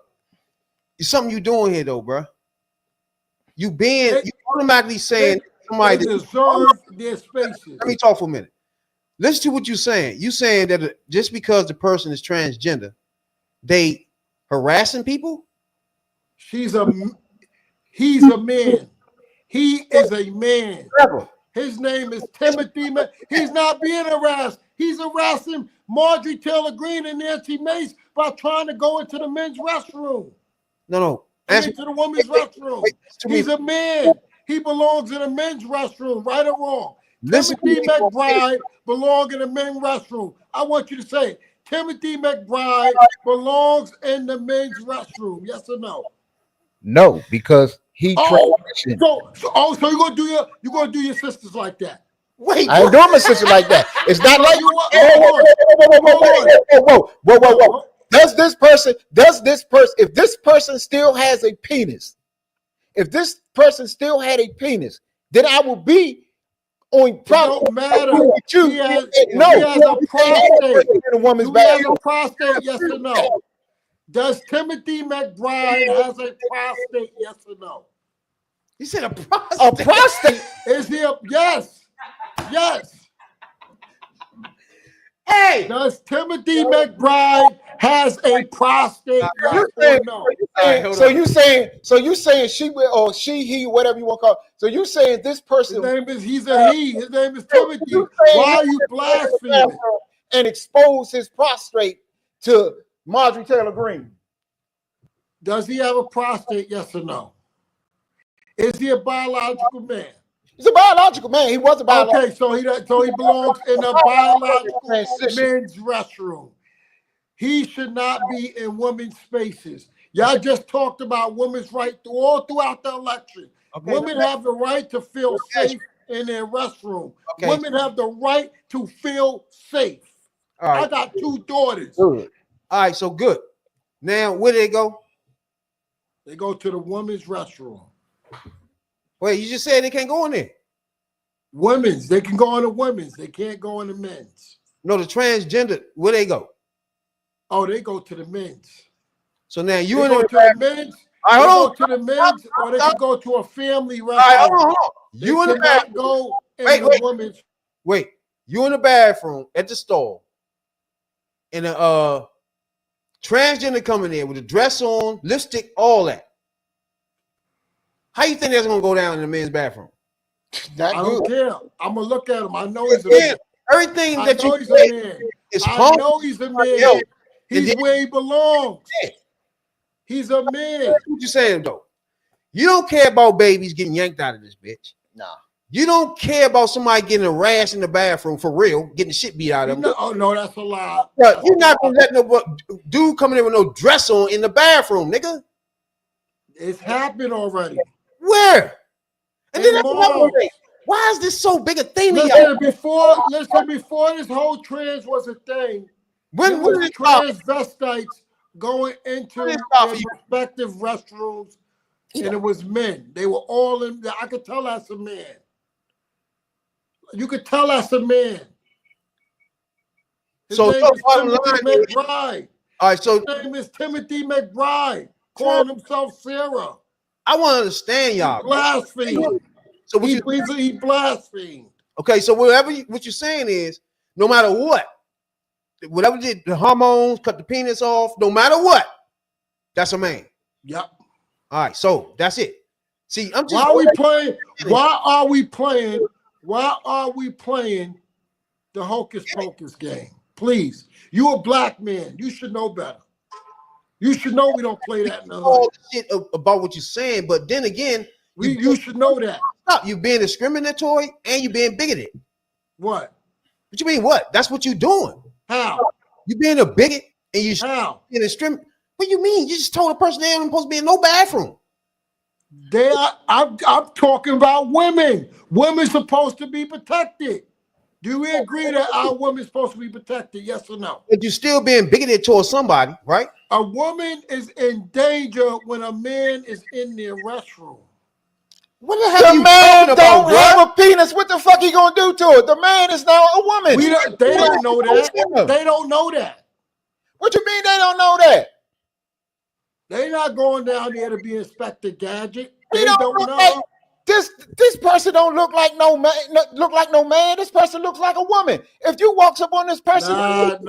it's something you doing here, though, bro. You automatically saying somebody they deserve their spaces. Let me talk for a minute. Listen to what you're saying. You saying that just because the person is transgender, they harassing people? He's a man. He is a man. His name is Timothy. He's not being harassed. He's harassing Marjorie Taylor Greene and Nancy Mace by trying to go into the men's restroom. No. Into the women's restroom. He's a man. He belongs in a men's restroom, right or wrong. Timothy McBride belongs in the men's restroom. I want you to say it. Timothy McBride belongs in the men's restroom. Yes or no? No, because he transitioned. So you're gonna do your sisters like that? Wait, I ain't doing my sister like that. It's not like whoa. Does this person, if this person still has a penis, then I will be on probably. It don't matter. He has a prostate. He has a prostate, yes or no? Does Timothy McBride has a prostate, yes or no? He said a prostate. A prostate? Is he yes. Hey! Does Timothy McBride has a prostate, yes or no? So you saying she will, or he, whatever you want to call it. So you saying this person, he's a he. His name is Timothy. Why are you blaspheming? And expose his prostate to Marjorie Taylor Greene? Does he have a prostate, yes or no? Is he a biological man? He's a biological man. He was a biological. Okay, so he belongs in a biological men's restroom. He should not be in women's spaces. Y'all just talked about women's right all throughout the election. Okay. Women have the right to feel safe in their restroom. Okay. Women have the right to feel safe. Right. I got 2 daughters. Good. All right, so good. Now, where do they go? They go to the women's restroom. Wait, you just said they can't go in there. Women's, they can go in the women's. They can't go in the men's. No, the transgender, where they go? Oh, they go to the men's. So now you go to the men's. They go to the men's, or they can go to a family restroom. All right, hold on. You in the bathroom. Go in the women's. Wait, you in the bathroom at the stall, and a transgender coming in with a dress on, lipstick, all that. How you think that's gonna go down in the men's bathroom? I don't care. I'm gonna look at him. I know he's a man. Everything that you say is I know he's a man. He's where he belongs. He's a man. That's what you saying though. You don't care about babies getting yanked out of this bitch. Nah. You don't care about somebody getting a rash in the bathroom for real, getting the shit beat out of them. Oh no, that's a lie. But you're not gonna let no dude coming in with no dress on in the bathroom, nigga. It's happened already. Where? And then why is this so big a thing? Listen, before this whole trans was a thing, when was transvestites going into their respective restrooms, and it was men. They were all in there. I could tell that's a man. You could tell that's a man. His name is Timothy McBride. All right, so his name is Timothy McBride, calling himself Sarah. I want to understand y'all. He blasphemed. So he blasphemed. Okay, so what you're saying is, no matter what, whatever the hormones, cut the penis off, no matter what, that's a man. Yep. All right, so that's it. See, I'm just Why are we playing the hocus pocus game? Please. You're a black man. You should know better. You should know we don't play that in the hood. Shit about what you're saying, but then again, you should know that. Stop. You're being discriminatory and you're being bigoted. What? What you mean? What? That's what you're doing. How? You being a bigot and you being discriminatory. What do you mean? You just told a person they ain't supposed to be in no bathroom. I'm talking about women. Women supposed to be protected. Do we agree that our women's supposed to be protected? Yes or no? But you're still being bigoted towards somebody, right? A woman is in danger when a man is in their restroom. What the hell The you man talking don't about, have bruh? a penis. What the fuck he gonna do to it? The man is now a woman. They don't know that. They don't know that. What you mean they don't know that? They not going down there to be Inspector Gadget. He They don't don't look know. like this person don't look like no man. Look like no man. This person looks like a woman. If you walks up on this person, No, that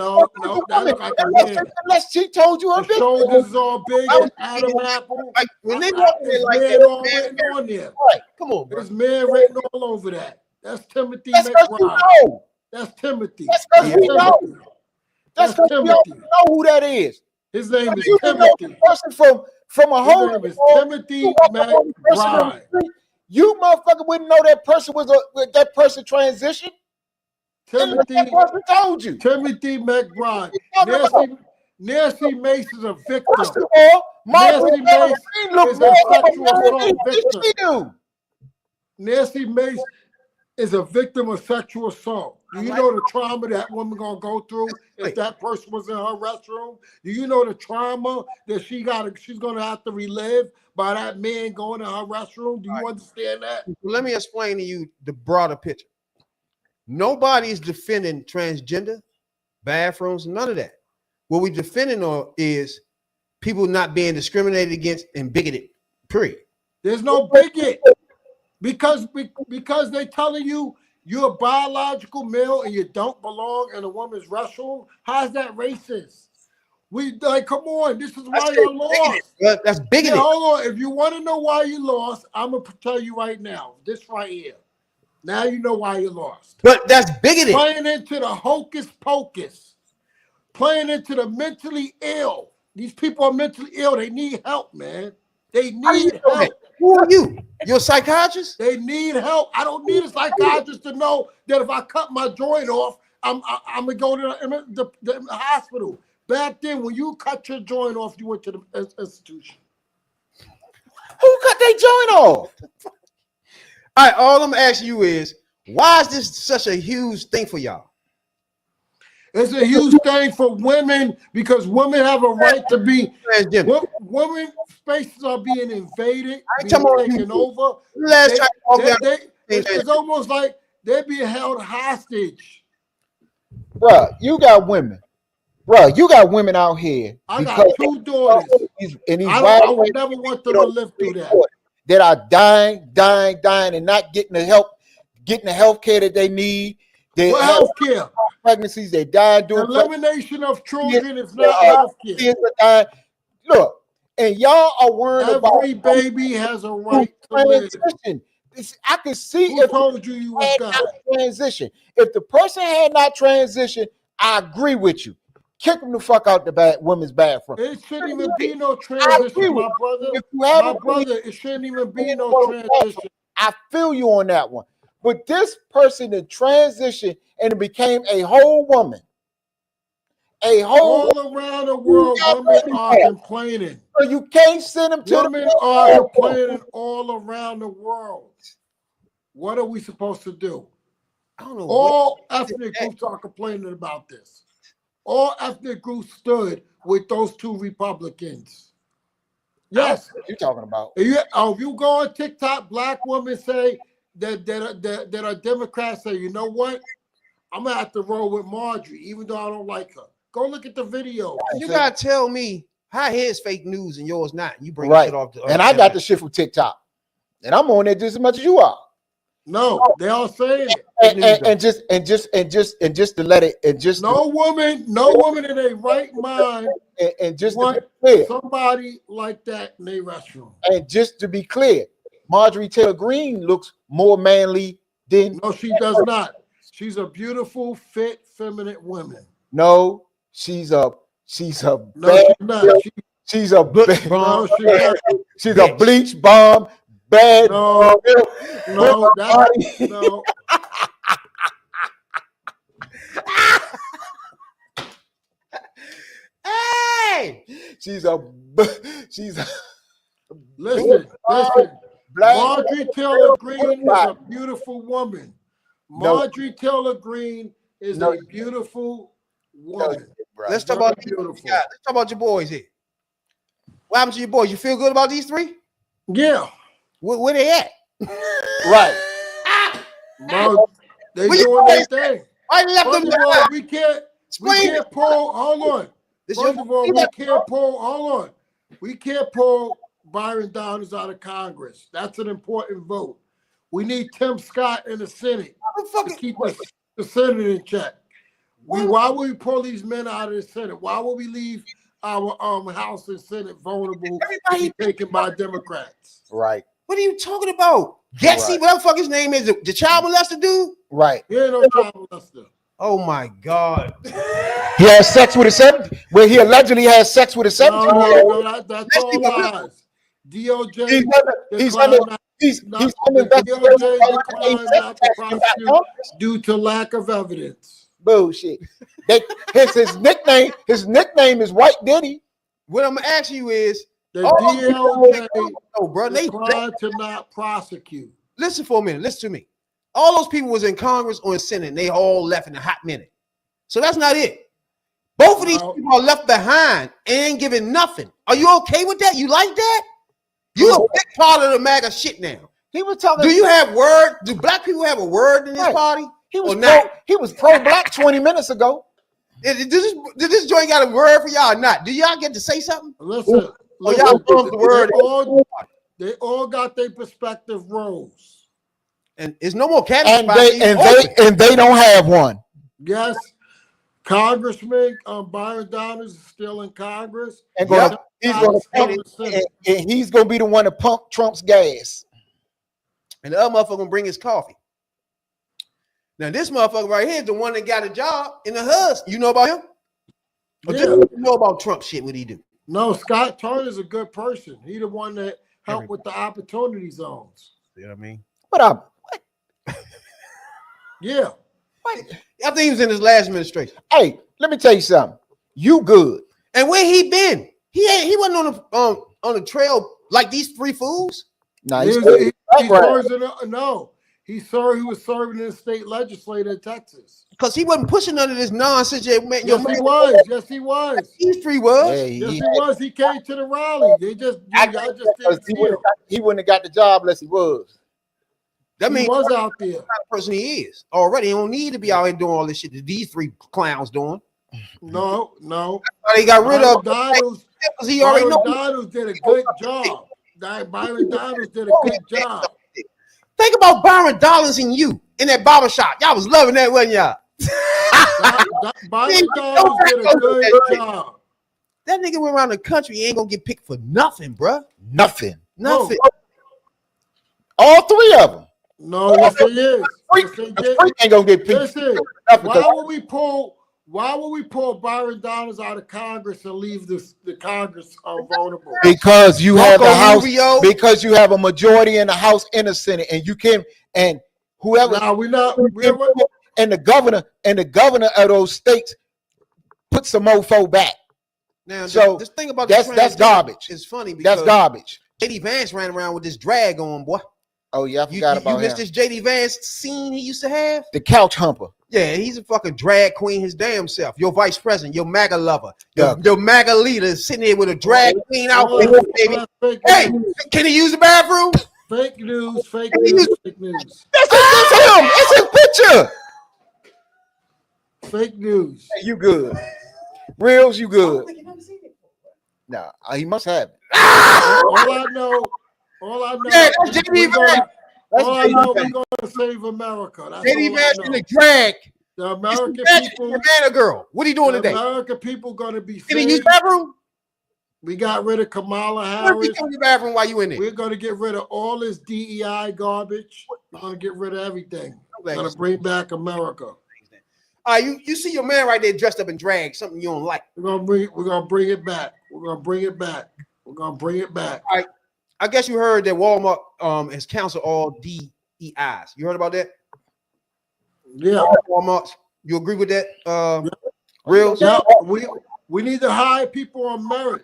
look like a man. Unless she told you her The shoulders is all big and Adam Apple. Like when they walk in It's like man that, all written on there. right? Come on, bro. There's man written all over that. That's Timothy that's because you McBride. know. That's Timothy. That's because we know. That's because we all Timothy. know who that is. His name is You can know the Timothy. person from a His whole. name is Timothy McBride. You motherfucker wouldn't know that person was that person transitioned. Timothy that person told you. Timothy McBride. Nancy Mace is a victim. First of all, Nancy Mace is a sexual assault victim. victim. Nancy Mace is a victim of sexual assault. Do you know the trauma that woman gonna go through if that person was in her restroom? Do you know the trauma that she's gonna have to relive by that man going in her restroom? Do you understand that? Let me explain to you the broader picture. Nobody is defending transgender, bathrooms, none of that. What we're defending is people not being discriminated against and bigoted, period. There's no bigot. Because they're telling you you're a biological male and you don't belong in a woman's restroom. How's that racist? Come on, this is why you're lost. That's bigoted. Yeah, hold on. If you want to know why you lost, I'm gonna tell you right now. This right here. Now you know why you lost. But that's bigoted. Playing into the hocus pocus. Playing into the mentally ill. These people are mentally ill. They need help, man. They need help. Who are you? You're a psychiatrist? They need help. I don't need a psychiatrist to know that if I cut my joint off, I'm gonna go to the hospital. Back then, when you cut your joint off, you went to the institution. Who cut their joint off? All right, all I'm asking you is, why is this such a huge thing for y'all? It's a huge thing for women because women have a right to be. Women spaces are being invaded, being taken over. It's almost like they're being held hostage. Bruh, you got women. Bruh, you got women out here. I got two daughters. I would never want them to live through that. That are dying, and not getting the health care that they need. What health care? Pregnancies, they die doing elimination of children is not health care. Look, and y'all are worried about every baby has a right to live. I can see who told you was God. Transition. If the person had not transitioned, I agree with you. Kick them the fuck out the women's bathroom. It shouldn't even be no transition, my brother. My brother, it shouldn't even be no transition. I feel you on that one. But this person in transition and it became a whole woman. All around the world, women are complaining. So you can't send them to women are complaining all around the world. What are we supposed to do? I don't know. All ethnic groups are complaining about this. All ethnic groups stood with those two Republicans. Yes. What you talking about? If you go on TikTok, black women say that are Democrats say, you know what? I'm gonna have to roll with Marjorie, even though I don't like her. Go look at the video. You gotta tell me how his fake news and yours not. You bring right. shit off. And I got the shit from TikTok, and I'm on it just as much as you are. No, they all saying it. And just to let it and just no woman in a right mind and just want to be clear, somebody like that in their restroom. And just to be clear, Marjorie Taylor Greene looks more manly than. No, she does not. She's a beautiful, fit, feminine woman. No, she's a. No, she's not. She's a bleach bomb. No, she's a bleach bomb. Bad. No, no. Hey, she's a. Listen. Marjorie Taylor Greene is a beautiful woman. Marjorie Taylor Greene is a beautiful woman. Let's talk about let's talk about your boys here. What happened to your boys? You feel good about these three? Yeah. Where they at? Right. Bro, they doing their thing. I left First them of all, behind. we can't Explain it. pull. Hold on. This First your- of all, we can't pull. Hold on. We can't pull Byron Downs out of Congress. That's an important vote. We need Tim Scott in the Senate to keep the Senate in check. Why would we pull these men out of the Senate? Why would we leave our House and Senate vulnerable to be taken by Democrats? Right. What are you talking about? Getsy, Right. whatever the fuck his name is, the child molester dude? Right. He ain't no child molester. Oh my God. He has sex with a 7, where he allegedly has sex with a 17-year-old. No, that's all lies. DOJ He's under DOJ declined not to prosecute due to lack of evidence. Bullshit. His nickname is White Diddy. What I'm gonna ask you is the DOJ they declined to not prosecute. Listen for a minute. Listen to me. All those people was in Congress or in Senate, and they all left in a hot minute. So that's not it. Both of these people are left behind and ain't giving nothing. Are you okay with that? You like that? You a big part of the MAGA shit now. He was talking. Do you have word? Do black people have a word in this party? He was pro-black 20 minutes ago. Did this joint got a word for y'all or not? Do y'all get to say something? Listen, y'all bump the word. They all got their perspective roles. And it's no more cabinet And they don't have one. Yes, Congressman Byron Downs is still in Congress. And he's gonna be the one to pump Trump's gas. And the other motherfucker gonna bring his coffee. Now this motherfucker right here is the one that got a job in the HUD. You know about him? Or just you know about Trump shit? What he do? No, Scott Turner's a good person. He the one that helped with the opportunity zones. You know what I mean? What up? Yeah. I think he was in his last administration. Hey, let me tell you something. You good. And where he been? He wasn't on the trail like these three fools. No, he was serving in the state legislature in Texas. Because he wasn't pushing none of this nonsense. Yes, he was. These three was. Yeah, he was. He came to the rally. They just he wouldn't have got the job unless he was. That means he was out there. The kind of person he is already. He don't need to be out here doing all this shit that these three clowns doing. No. They got rid of Donald. He already know. Donald did a good job. Byron Donald did a good job. Think about Byron Dollars and you in that barber shop. Y'all was loving that, wasn't y'all? Byron Donald did a good job. That nigga went around the country. He ain't gonna get picked for nothing, bruh. Nothing. All three of them. No, yes, he is. Freak ain't gonna get picked. Listen, why would we pull Byron Downs out of Congress and leave the Congress vulnerable? Because you have the House. Because you have a majority in the House and the Senate, and you can and whoever. And the governor of those states put some mofo back. Now, so this thing about that's garbage. It's funny because that's garbage. JD Vance ran around with this drag on, boy. Oh yeah, I forgot about him. You missed this JD Vance scene he used to have? The couch humper. Yeah, he's a fucking drag queen his damn self. Your vice president, your MAGA lover, your MAGA leader is sitting here with a drag queen outfit, baby. Hey, can he use the bathroom? Fake news, fake news, fake news. That's him. It's his picture. Fake news. Hey, you good. Reels, you good. Nah, he must have it. All I know, that's JD Vance. We're going to save America. That's JD Vance in the drag. The American people. Man or girl? What are you doing today? American people going to be saved. Did he use the bathroom? We got rid of Kamala Harris. Where did you the bathroom while you in there? We're going to get rid of all this DEI garbage. We're going to get rid of everything. We're going to bring back America. You see your man right there dressed up in drag, something you don't like. We're gonna bring it back. We're gonna bring it back. We're gonna bring it back. All right. I guess you heard that Walmart has canceled all DEIs. You heard about that? Yeah. Walmart. You agree with that? Real? Yeah, we need to hire people on merit.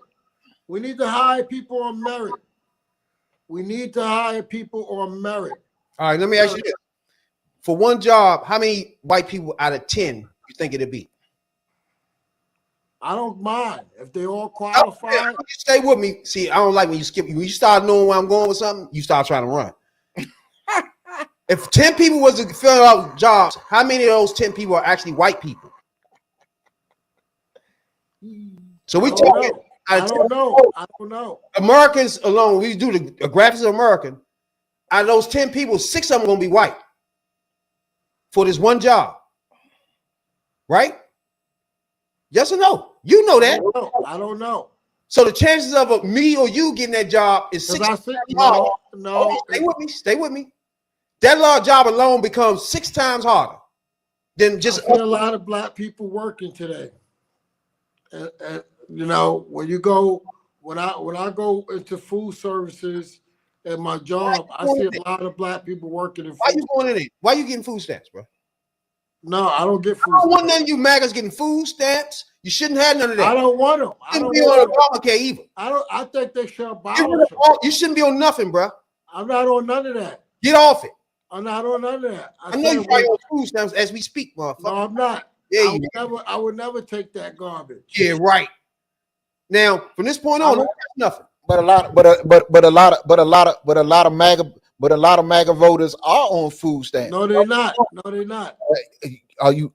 We need to hire people on merit. We need to hire people on merit. All right, let me ask you this. For one job, how many white people out of 10 you think it'd be? I don't mind if they all qualify. Stay with me. See, I don't like when you skip. When you start knowing where I'm going with something, you start trying to run. If 10 people was to fill out jobs, how many of those 10 people are actually white people? So we talking. I don't know. Americans alone, we do the graphics of American. Out of those 10 people, 6 of them gonna be white for this one job, right? Yes or no? You know that. I don't know. So the chances of me or you getting that job is 6 times harder. No, stay with me. That law job alone becomes 6 times harder than just. I see a lot of black people working today, and you know when I go into food services at my job, I see a lot of black people working in. Why you going in there? Why you getting food stamps, bro? No, I don't get food. I don't want none of you MAGAs getting food stamps. You shouldn't have none of that. I don't want them. I don't be on Obamacare either. I think they should abolish them. You shouldn't be on nothing, bro. I'm not on none of that. Get off it. I'm not on none of that. I know you're probably on food stamps as we speak, motherfucker. No, I'm not. Yeah, I would never take that garbage. Yeah, right. Now, from this point on, nothing. But a lot of MAGA voters are on food stamps. No, they're not. No, they're not. Are you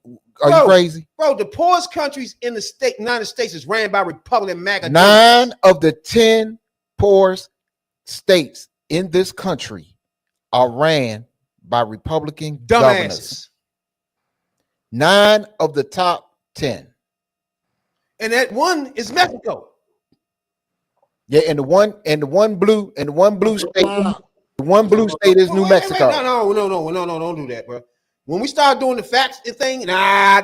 crazy? Bro, the poorest countries in the United States is ran by Republican MAGA. 9 of the 10 poorest states in this country are ran by Republican governors. 9 of the top 10. And that one is Mexico. Yeah, and the one blue state, the one blue state is New Mexico. No, don't do that, bro. When we start doing the facts thing, nah.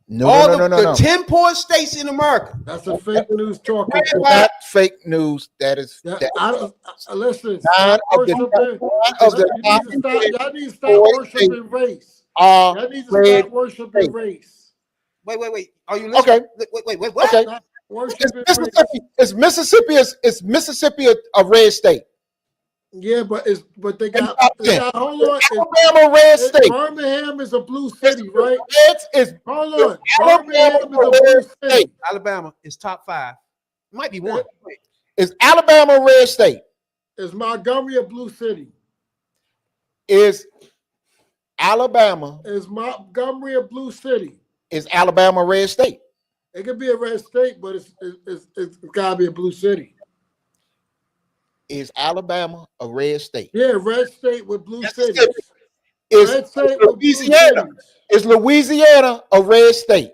No. The 10 poorest states in America. That's a fake news talking. That's fake news. That is. Listen. Y'all need to stop worshiping race. Y'all need to stop worshiping race. Wait. Are you listening? Okay. Wait. What? Okay. Is Mississippi a red state? Yeah, but they got hold on. Alabama red state. Birmingham is a blue city, right? Hold on. Birmingham is a blue state. Alabama is top 5. Might be 1. Is Alabama a red state? Is Montgomery a blue city? Is Alabama? Is Montgomery a blue city? Is Alabama a red state? It could be a red state, but it's gotta be a blue city. Is Alabama a red state? Yeah, red state with blue cities. Is Red state with Louisiana? blue cities. Is Louisiana a red state?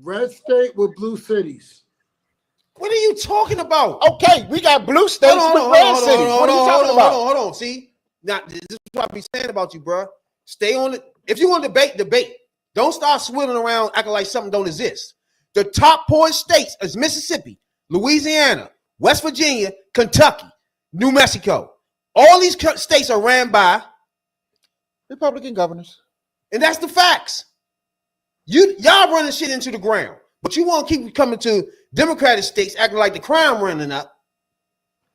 Red state with blue cities. What are you talking about? Okay, we got blue states with red cities. What are you talking about? Hold on. See, now this is what I be saying about you, bro. Stay on it. If you want to debate. Don't start swiveling around acting like something don't exist. The top poorest states is Mississippi, Louisiana, West Virginia, Kentucky, New Mexico. All these states are ran by Republican governors. And that's the facts. Y'all running shit into the ground. But you want to keep coming to Democratic states acting like the crime running up.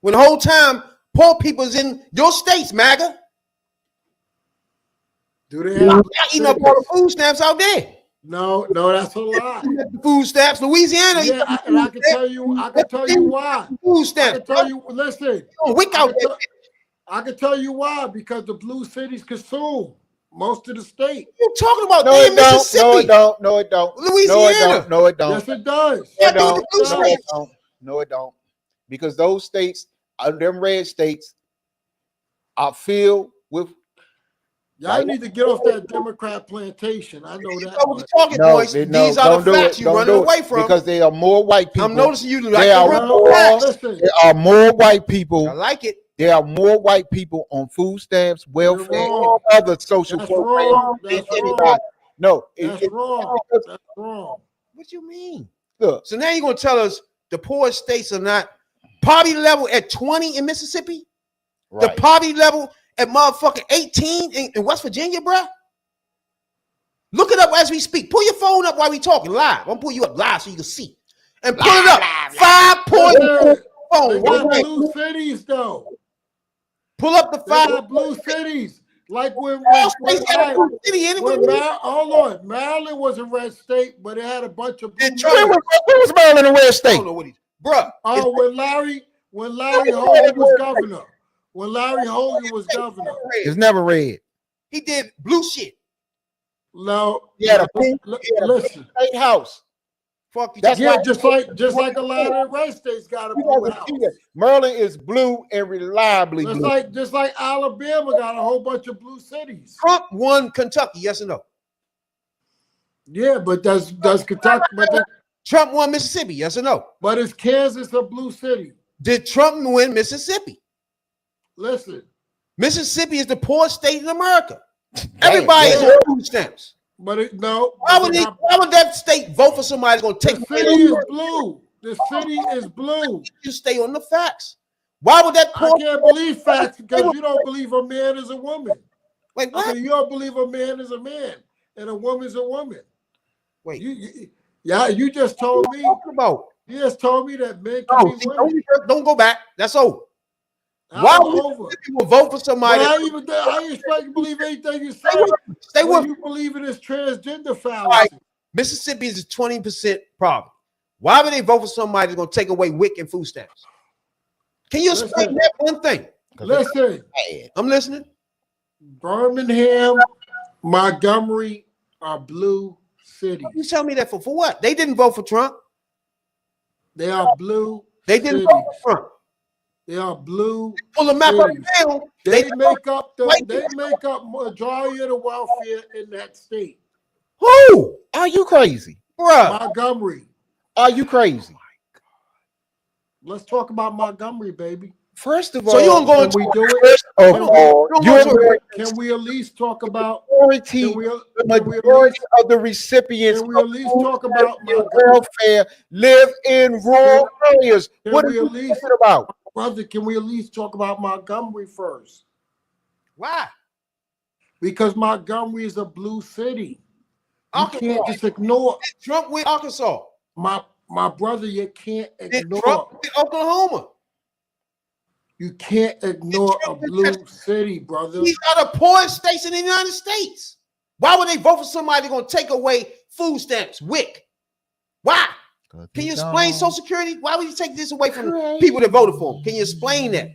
When the whole time poor people is in your states, MAGA. Do they have eating up all the food stamps out there? No, that's a lie. The food stamps, Louisiana. Yeah, I can tell you why. Food stamps. I can tell you. Listen, I can tell you why. Because the blue cities consume most of the state. You talking about Mississippi? No, it don't. Louisiana. No, it don't. Yes, it does. No, it don't. Because those states, them red states, are filled with. Y'all need to get off that Democrat plantation. I know that. These are the facts you're running away from. Because there are more white people. I'm noticing you there are more white people. I like it. There are more white people on food stamps, welfare, and other social programs than anybody. No, that's wrong. That's wrong. What you mean? Look. So now you're gonna tell us the poorest states are not poverty level at 20 in Mississippi? Right. The poverty level at motherfucking 18 in West Virginia, bro. Look it up as we speak. Pull your phone up while we talking live. I'm gonna pull you up live so you can see. And pull it up. 5 points. They got blue cities though. Pull up the 5. They got blue cities. Like when hold on, Maryland was a red state, but it had a bunch of blue. When was Maryland a red state? I don't know what bro. Oh, when Larry Hogan was governor. when Larry Hogan was governor. It's never red. He did blue shit. No, He had a no, blue, he had a blue listen. state house. Fuck you. That's Yeah, why just like a lot of the red states got a you blue guys house. see that. Maryland is blue and reliably blue. Just like Alabama got a whole bunch of blue cities. Trump won Kentucky, yes or no? Yeah, but does Kentucky? Trump won Mississippi, yes or no? But is Kansas a blue city? Did Trump win Mississippi? Listen, Mississippi is the poorest state in America. Everybody is on food stamps. but no. Why would that state vote for somebody that's going to take the city is blue? The city is blue. You stay on the facts. Why would that I can't believe facts because you don't believe a man is a woman. Wait, what? Okay, you don't believe a man is a man and a woman's a woman. Wait, you just told me. About? You just told me that men can be women. Don't go back. That's over. Why would people vote for somebody? Well, I expect you to believe anything you say. Stay with you believe in this transgender fallacy. Right. Mississippi is a 20% problem. Why would they vote for somebody that's going to take away WIC and food stamps? Can you explain that one thing? Listen, I'm listening. Birmingham, Montgomery are blue cities. You tell me that for what? They didn't vote for Trump. They are blue. They didn't vote for Trump. They are blue. Pull the map up down. They make up majority of the welfare in that state. Who? Are you crazy? Bruh. Montgomery. Are you crazy? Let's talk about Montgomery, baby. First of all, so you don't go can we do it? it? Can we at least talk about the majority of the recipients can we at least talk about welfare live in rural areas? What are you talking about? Brother, can we at least talk about Montgomery first? Why? Because Montgomery is a blue city. You can't just ignore Trump with Arkansas. My brother, you can't ignore Trump with Oklahoma. You can't ignore a blue city, brother. These are the poorest states in the United States. Why would they vote for somebody that's going to take away food stamps, WIC? Why? Can you explain Social Security? Why would you take this away from the people that voted for him? Can you explain that?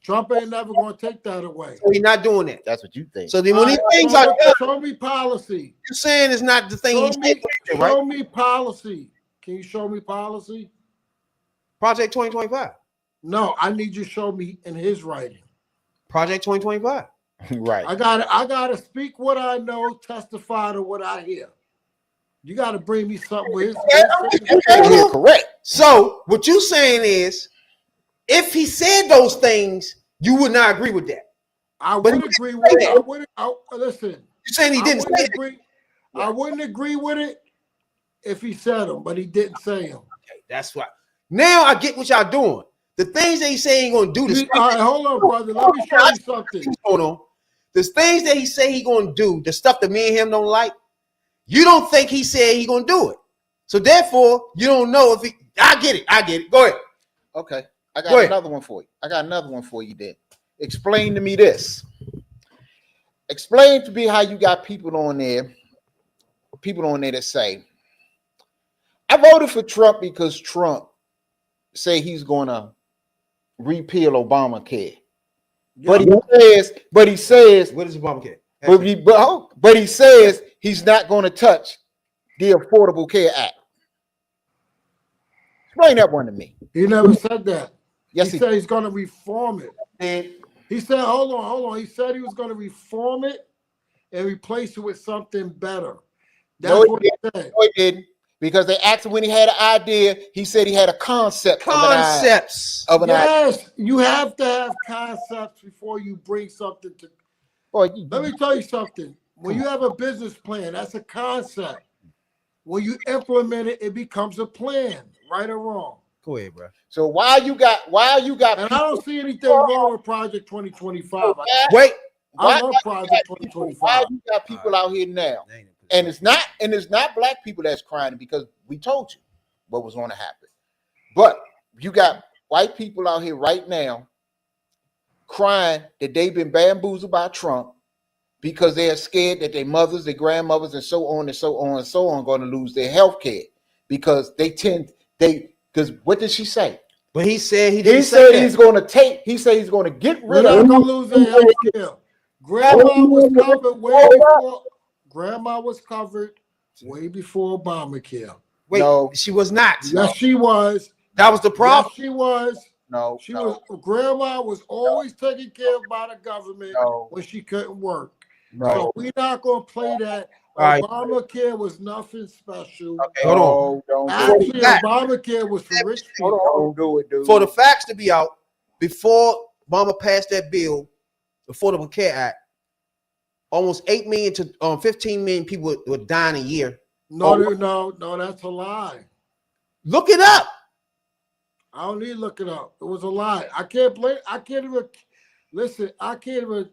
Trump ain't never going to take that away. So he's not doing that. That's what you think. So then when these things are done, show me policy. You're saying it's not the thing he's taking, right? Show me policy. Can you show me policy? Project 2025. No, I need you to show me in his writing. Project 2025. Right. I gotta speak what I know, testify to what I hear. You gotta bring me something with his correct. So what you saying is, if he said those things, you would not agree with that. I would agree with it. Listen. You're saying he didn't say agree. I wouldn't agree with it if he said them, but he didn't say them. Okay, that's why. Now I get what y'all doing. The things that he say he gonna do. All right, hold on, brother. Let me show you something. Hold on. The things that he say he gonna do, the stuff that me and him don't like, you don't think he said he gonna do it. So therefore, you don't know if he. I get it. Go ahead. Okay, I got another one for you. Then explain to me this. Explain to me how you got people on there that say, I voted for Trump because Trump say he's gonna repeal Obamacare. Yeah. But he says what is Obamacare? But he says he's not going to touch the Affordable Care Act. Explain that one to me. He never said that. Yes, he said he's going to reform it. And he said, hold on. He said he was going to reform it and replace it with something better. That's what he said. No, he didn't. Because they asked him when he had an idea, he said he had a concept. Concepts. Of an idea. You have to have concepts before you bring something to. Let me tell you something. When you have a business plan, that's a concept. When you implement it, it becomes a plan, right or wrong. Go ahead, bro. So why you got? And I don't see anything wrong with Project 2025. Wait, I love Project 2025. Why you got people out here now? And it's not black people that's crying because we told you what was going to happen. But you got white people out here right now crying that they've been bamboozled by Trump because they're scared that their mothers, their grandmothers, and so on and so on and so on going to lose their health care because because what did she say? But he said He didn't said say he's that. going to take. He said he's going to get We're rid not of. gonna lose their health care. Grandma was covered way before. Grandma was covered way before Obamacare. Wait, No. she was not. Yes, she was. That was the problem. Yes, she was. No, She was. Grandma was always taken care of by the government when she couldn't work. So we're not gonna play that. All right. Obamacare was nothing special. Okay, hold on. Actually, Obamacare was for rich people. Don't do it, dude. For the facts to be out, before Obama passed that bill, the Affordable Care Act, almost 8 million to 15 million people were dying a year. No, that's a lie. Look it up. I don't need to look it up. It was a lie. I can't even listen. I can't even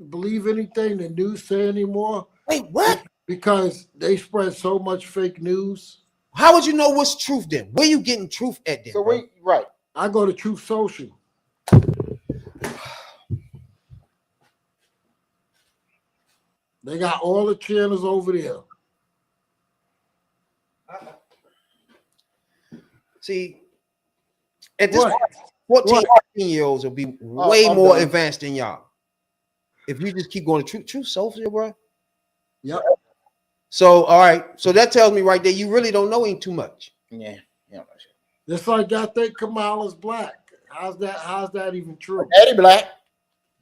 believe anything the news say anymore. Wait, what? Because they spread so much fake news. How would you know what's truth then? Where you getting truth at then? So wait, right. I go to Truth Social. They got all the channels over there. See, at this point, 14, 15-year-olds will be way I'm more done. advanced than y'all. If you just keep going to Truth Social, bro. Yep. So, all right. So that tells me right there, you really don't know him too much. Yeah. It's like I think Kamala's black. How's that even true? Daddy black.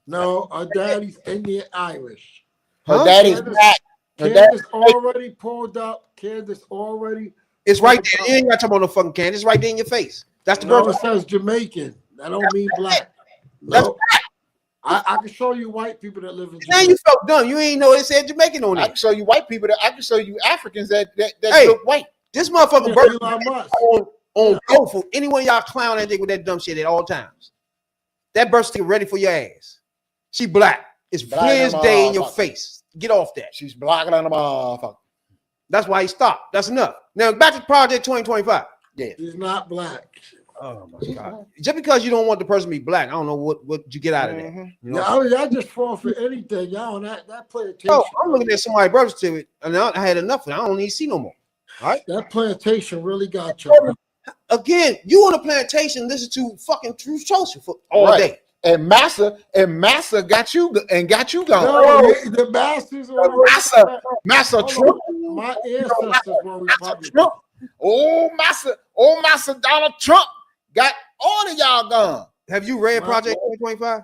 No, her daddy's Indian Irish. Her daddy's black. Her Candace already pulled up. Candace already. It's right there. You ain't got to talk about no fucking Candace. It's right there in your face. That's the No, birth. it says Jamaican. That don't mean black. No. I can show you white people that live in Now Jamaica. you felt dumb. You ain't know it said Jamaican on I it. can show you white people that I can show you Africans that Hey, look white. This motherfucker Yeah, birth Elon Musk. on go for any one of y'all clown that dick with that dumb shit at all times. That birth stick ready for your ass. She black. It's Black clear as than a day in your motherfucker. face. Get off that. She's blacker than a motherfucker. That's why he stopped. That's enough. Now back to Project 2025. Yeah. She's not black. Oh my God. Just because you don't want the person to be black, I don't know what you get out of that. You know? Yeah, I mean, I just fall for anything. Y'all, that plantation. No, I'm looking at somebody's birth certificate, and I had enough of it. I don't need to see no more. All right. That plantation really got you. Again, you on a plantation, listen to fucking Truth Social for all Right. day. And Massa got you gone. No, the bastards are Massa Trump. My ancestors were Republicans. Trump. Oh, Massa Donald Trump got all of y'all gone. Have you read Project 2025?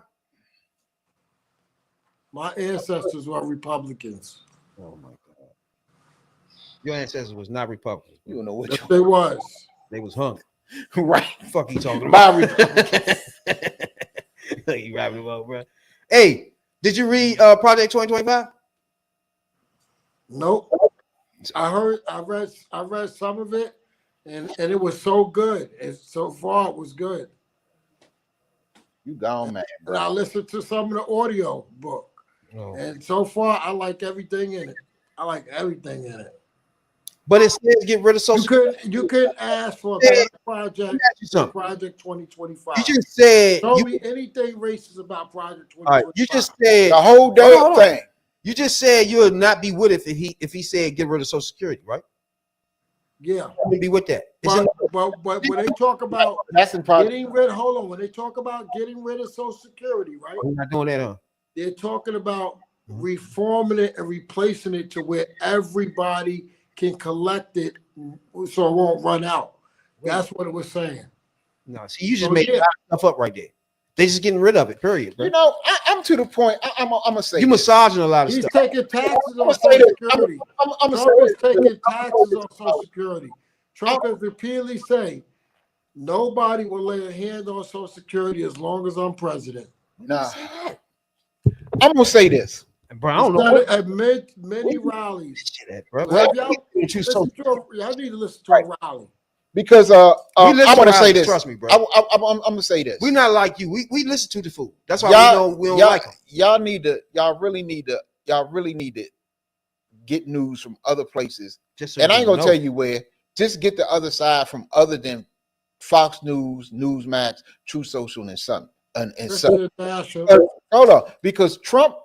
My ancestors were Republicans. Oh my God. Your ancestors was not Republicans. You don't know what Yes, they was. They was hung. Right. Fuck you talking My about? You rapping about, bro. Hey, did you read Project 2025? Nope. I read some of it, and it was so good. And so far it was good. You gone, man. And I listened to some of the audio book. Oh. And so far I like everything in it. I like everything in it. But it says get rid of social. You could ask for a better project than something. Project 2025. You just said Show you, me anything racist about Project 2025. all right, you just said The whole Hold damn on. thing. You just said you would not be with it if he said get rid of Social Security, right? Yeah. I would be with that. It's in- But when they talk about That's in Project. getting rid, hold on, when they talk about getting rid of Social Security, right? We're not doing that, huh? They're talking about reforming it and replacing it to where everybody can collect it so it won't run out. That's what it was saying. No, see, you just So, made yeah. stuff up right there. They just getting rid of it, period. Bro. You know, I'm to the point. I'm gonna say You this. massaging a lot of He's stuff. taking taxes on I'ma say Social this. Security. I'm gonna Trump say is this. taking taxes on Social Security. Trump has repeatedly said, nobody will lay a hand on Social Security as long as I'm president. Nah. I'm gonna say this. Bro, I don't He know said what it at many rallies. shit at, bro. Have y'all Choose listen social- y'all need to listen to a rally. Because I'm listen gonna to say rallies, this. trust me, bro. I'm gonna say this. We not like you. We listen to the food. That's why we don't y'all, like them. y'all really need to get news from other places. Just so And I you ain't gonna know. tell you where. Just get the other side from other than Fox News, Newsmax, True Social, and something. And Listen so to the national. hold on, because Trump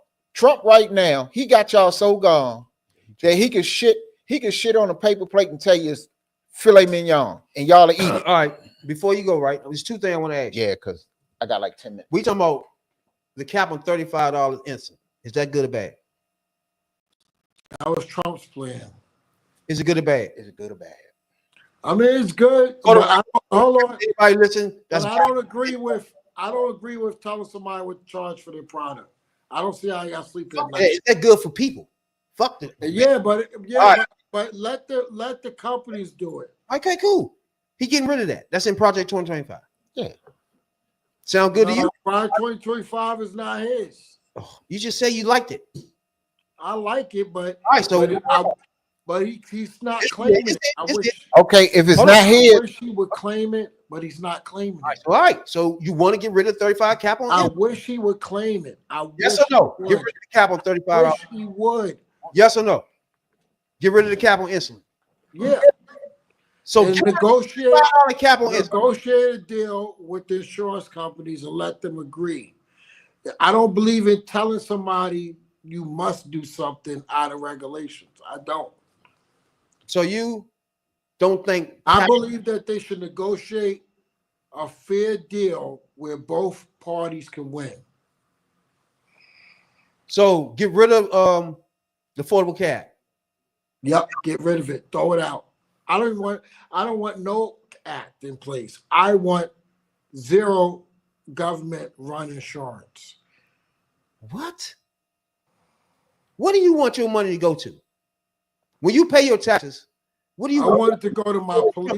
right now, he got y'all so gone that he could shit on a paper plate and tell you it's filet mignon and y'all eat it. All right, before you go, right? There's two things I want to ask you. Yeah, because I got like 10 minutes. We talking about the cap on $35 instant. Is that good or bad? That was Trump's plan. Is it good or bad? Is it good or bad? I mean, it's good. Hold but hold on. Anybody listen? But I don't agree with telling somebody what to charge for their product. I don't see how you got to sleep at night. Is that good for people? Fuck it. Yeah, but Right. but let the companies do it. Okay, cool. He getting rid of that. That's in Project 2025. Yeah. Sound good to you? Project 2025 is not his. Oh, you just say you liked it. I like it, but all right, so but he's not claiming it. I wish. Okay, if it's not I his, wish he would claim it, but he's not claiming it. All right, so you want to get rid of 35 cap on? I wish he would claim it. Yes or no? Get rid of the cap on $35. Wish he would. Yes or no? Get rid of the cap on insulin. Yeah. So and negotiate cap on negotiate a deal with the insurance companies and let them agree. I don't believe in telling somebody you must do something out of regulations. I don't. So you don't think? I believe that they should negotiate a fair deal where both parties can win. So get rid of the affordable cap. Yep, get rid of it. Throw it out. I don't want no act in place. I want zero government run insurance. What? What do you want your money to go to? When you pay your taxes, what do you I want it to go to my police.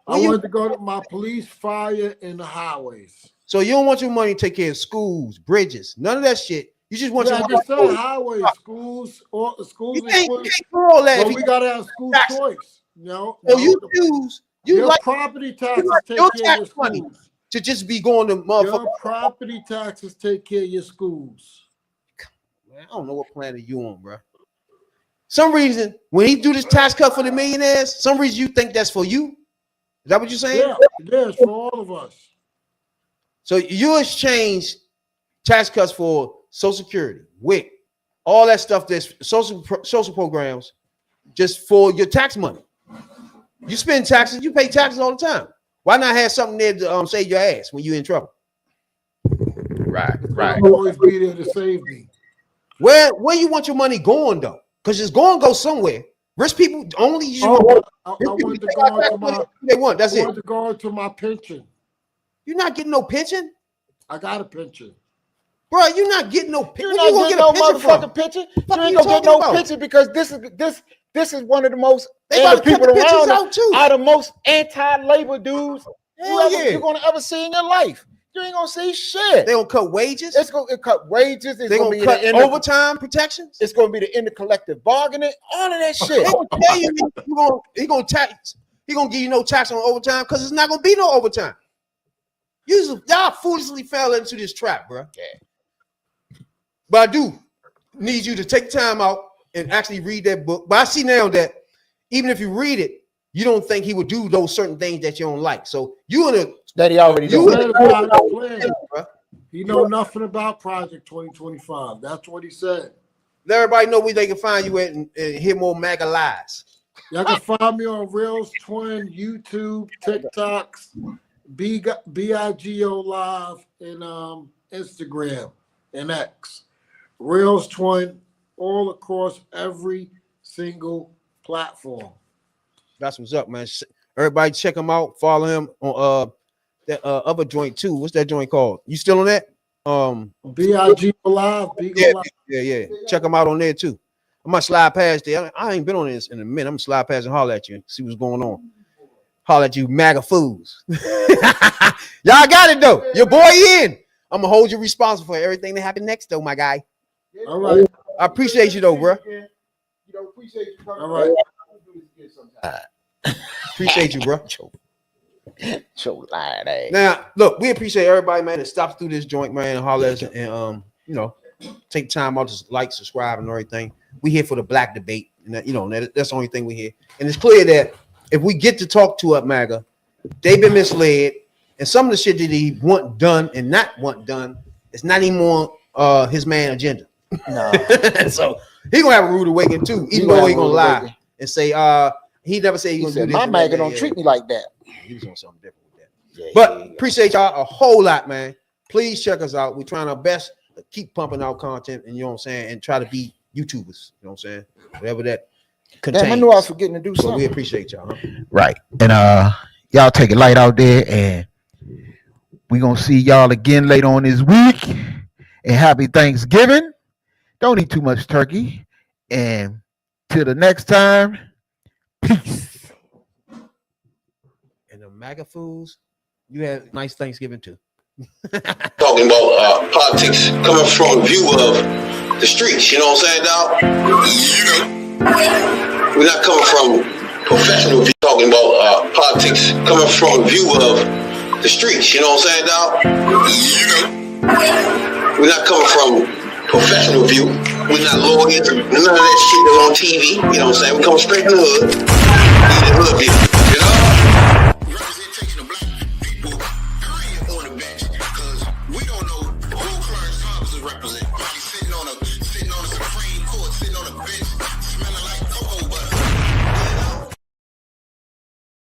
I want it to go to my police, fire, and the highways. So you don't want your money to take care of schools, bridges, none of that shit. You just want your money to go highways, schools, or schools. You can't do all that. Well, we gotta have school choice. No, so you choose. You your like property taxes take your care of your tax money schools. to just be going to motherfucker. Your property taxes take care of your schools. Man, I don't know what planet you on, bro. Some reason when he do this tax cut for the millionaires, some reason you think that's for you. Is that what you're saying? Yeah, it's for all of us. So you exchange tax cuts for Social Security, WIC, all that stuff that's social programs, just for your tax money. You spend taxes, you pay taxes all the time. Why not have something there to save your ass when you're in trouble? Right. I'll always be there to save me. Where you want your money going though? Because it's going to go somewhere. Rich people only. I want to go into my. They want. That's I it. want to go into my pension. You're not getting no pension. I got a pension. Bro, you're not getting no pension. You're not getting no motherfucking pension. You ain't gonna get no pension because this is one of the most people around are the most anti-labor dudes you're gonna ever see in your life. You ain't gonna see shit. They gonna cut wages. It's gonna cut wages. They gonna cut overtime protections. It's gonna be the end of collective bargaining. All of that shit. They gonna tell you he gonna tax. He gonna give you no tax on overtime because it's not gonna be no overtime. Y'all foolishly fell into this trap, bro. Yeah. But I do need you to take time out and actually read that book. But I see now that even if you read it, you don't think he would do those certain things that you don't like. So you in a that he already doing. He know nothing about Project 2025. That's what he said. Let everybody know where they can find you at and hear more MAGA lies. Y'all can find me on Reels Twin, YouTube, TikToks, BIGO Live, and Instagram and X. Reels Twin, all across every single platform. That's what's up, man. Everybody check him out. Follow him on that other joint too. What's that joint called? You still on that? BIGO Live. Yeah. Check him out on there too. I'm gonna slide past there. I ain't been on this in a minute. I'm gonna slide past and holler at you and see what's going on. Holler at you, MAGA fools. Y'all got it though. Your boy in. I'm gonna hold you responsible for everything that happen next though, my guy. All right. I appreciate you though, bro. All right. Appreciate you, bro. Show lying ass. Now, look, we appreciate everybody, man, that stops through this joint, man, and hollers and take time out to like, subscribe, and everything. We here for the black debate, and that's the only thing we here. And it's clear that if we get to talk to MAGA, they've been misled, and some of the shit that he want done and not want done is not even on his man agenda. No. So he gonna have a rude awakening too, even though he gonna lie and say he never said he gonna do this. My MAGA don't treat me like that. He was on something different with But appreciate y'all a whole lot, man. Please check us out. We're trying our best to keep pumping out content, and you know what I'm saying, and try to be YouTubers. You know what I'm saying? Whatever that contains. Damn, I knew I was forgetting to do But something. we appreciate y'all. Huh? Right. And y'all take it light out there, and we gonna see y'all again later on this week. And happy Thanksgiving. Don't eat too much turkey. And till the next time, peace. And the MAGA fools, you had nice Thanksgiving too. Talking about politics coming from a view of the streets, you know what I'm saying, dog? We're not coming from professional view. Talking about politics coming from a view of the streets, you know what I'm saying, dog? We're not coming from professional view. We're not lawyers, none of that shit that's on TV, you know what I'm saying? We come straight from the hood. We the hood view.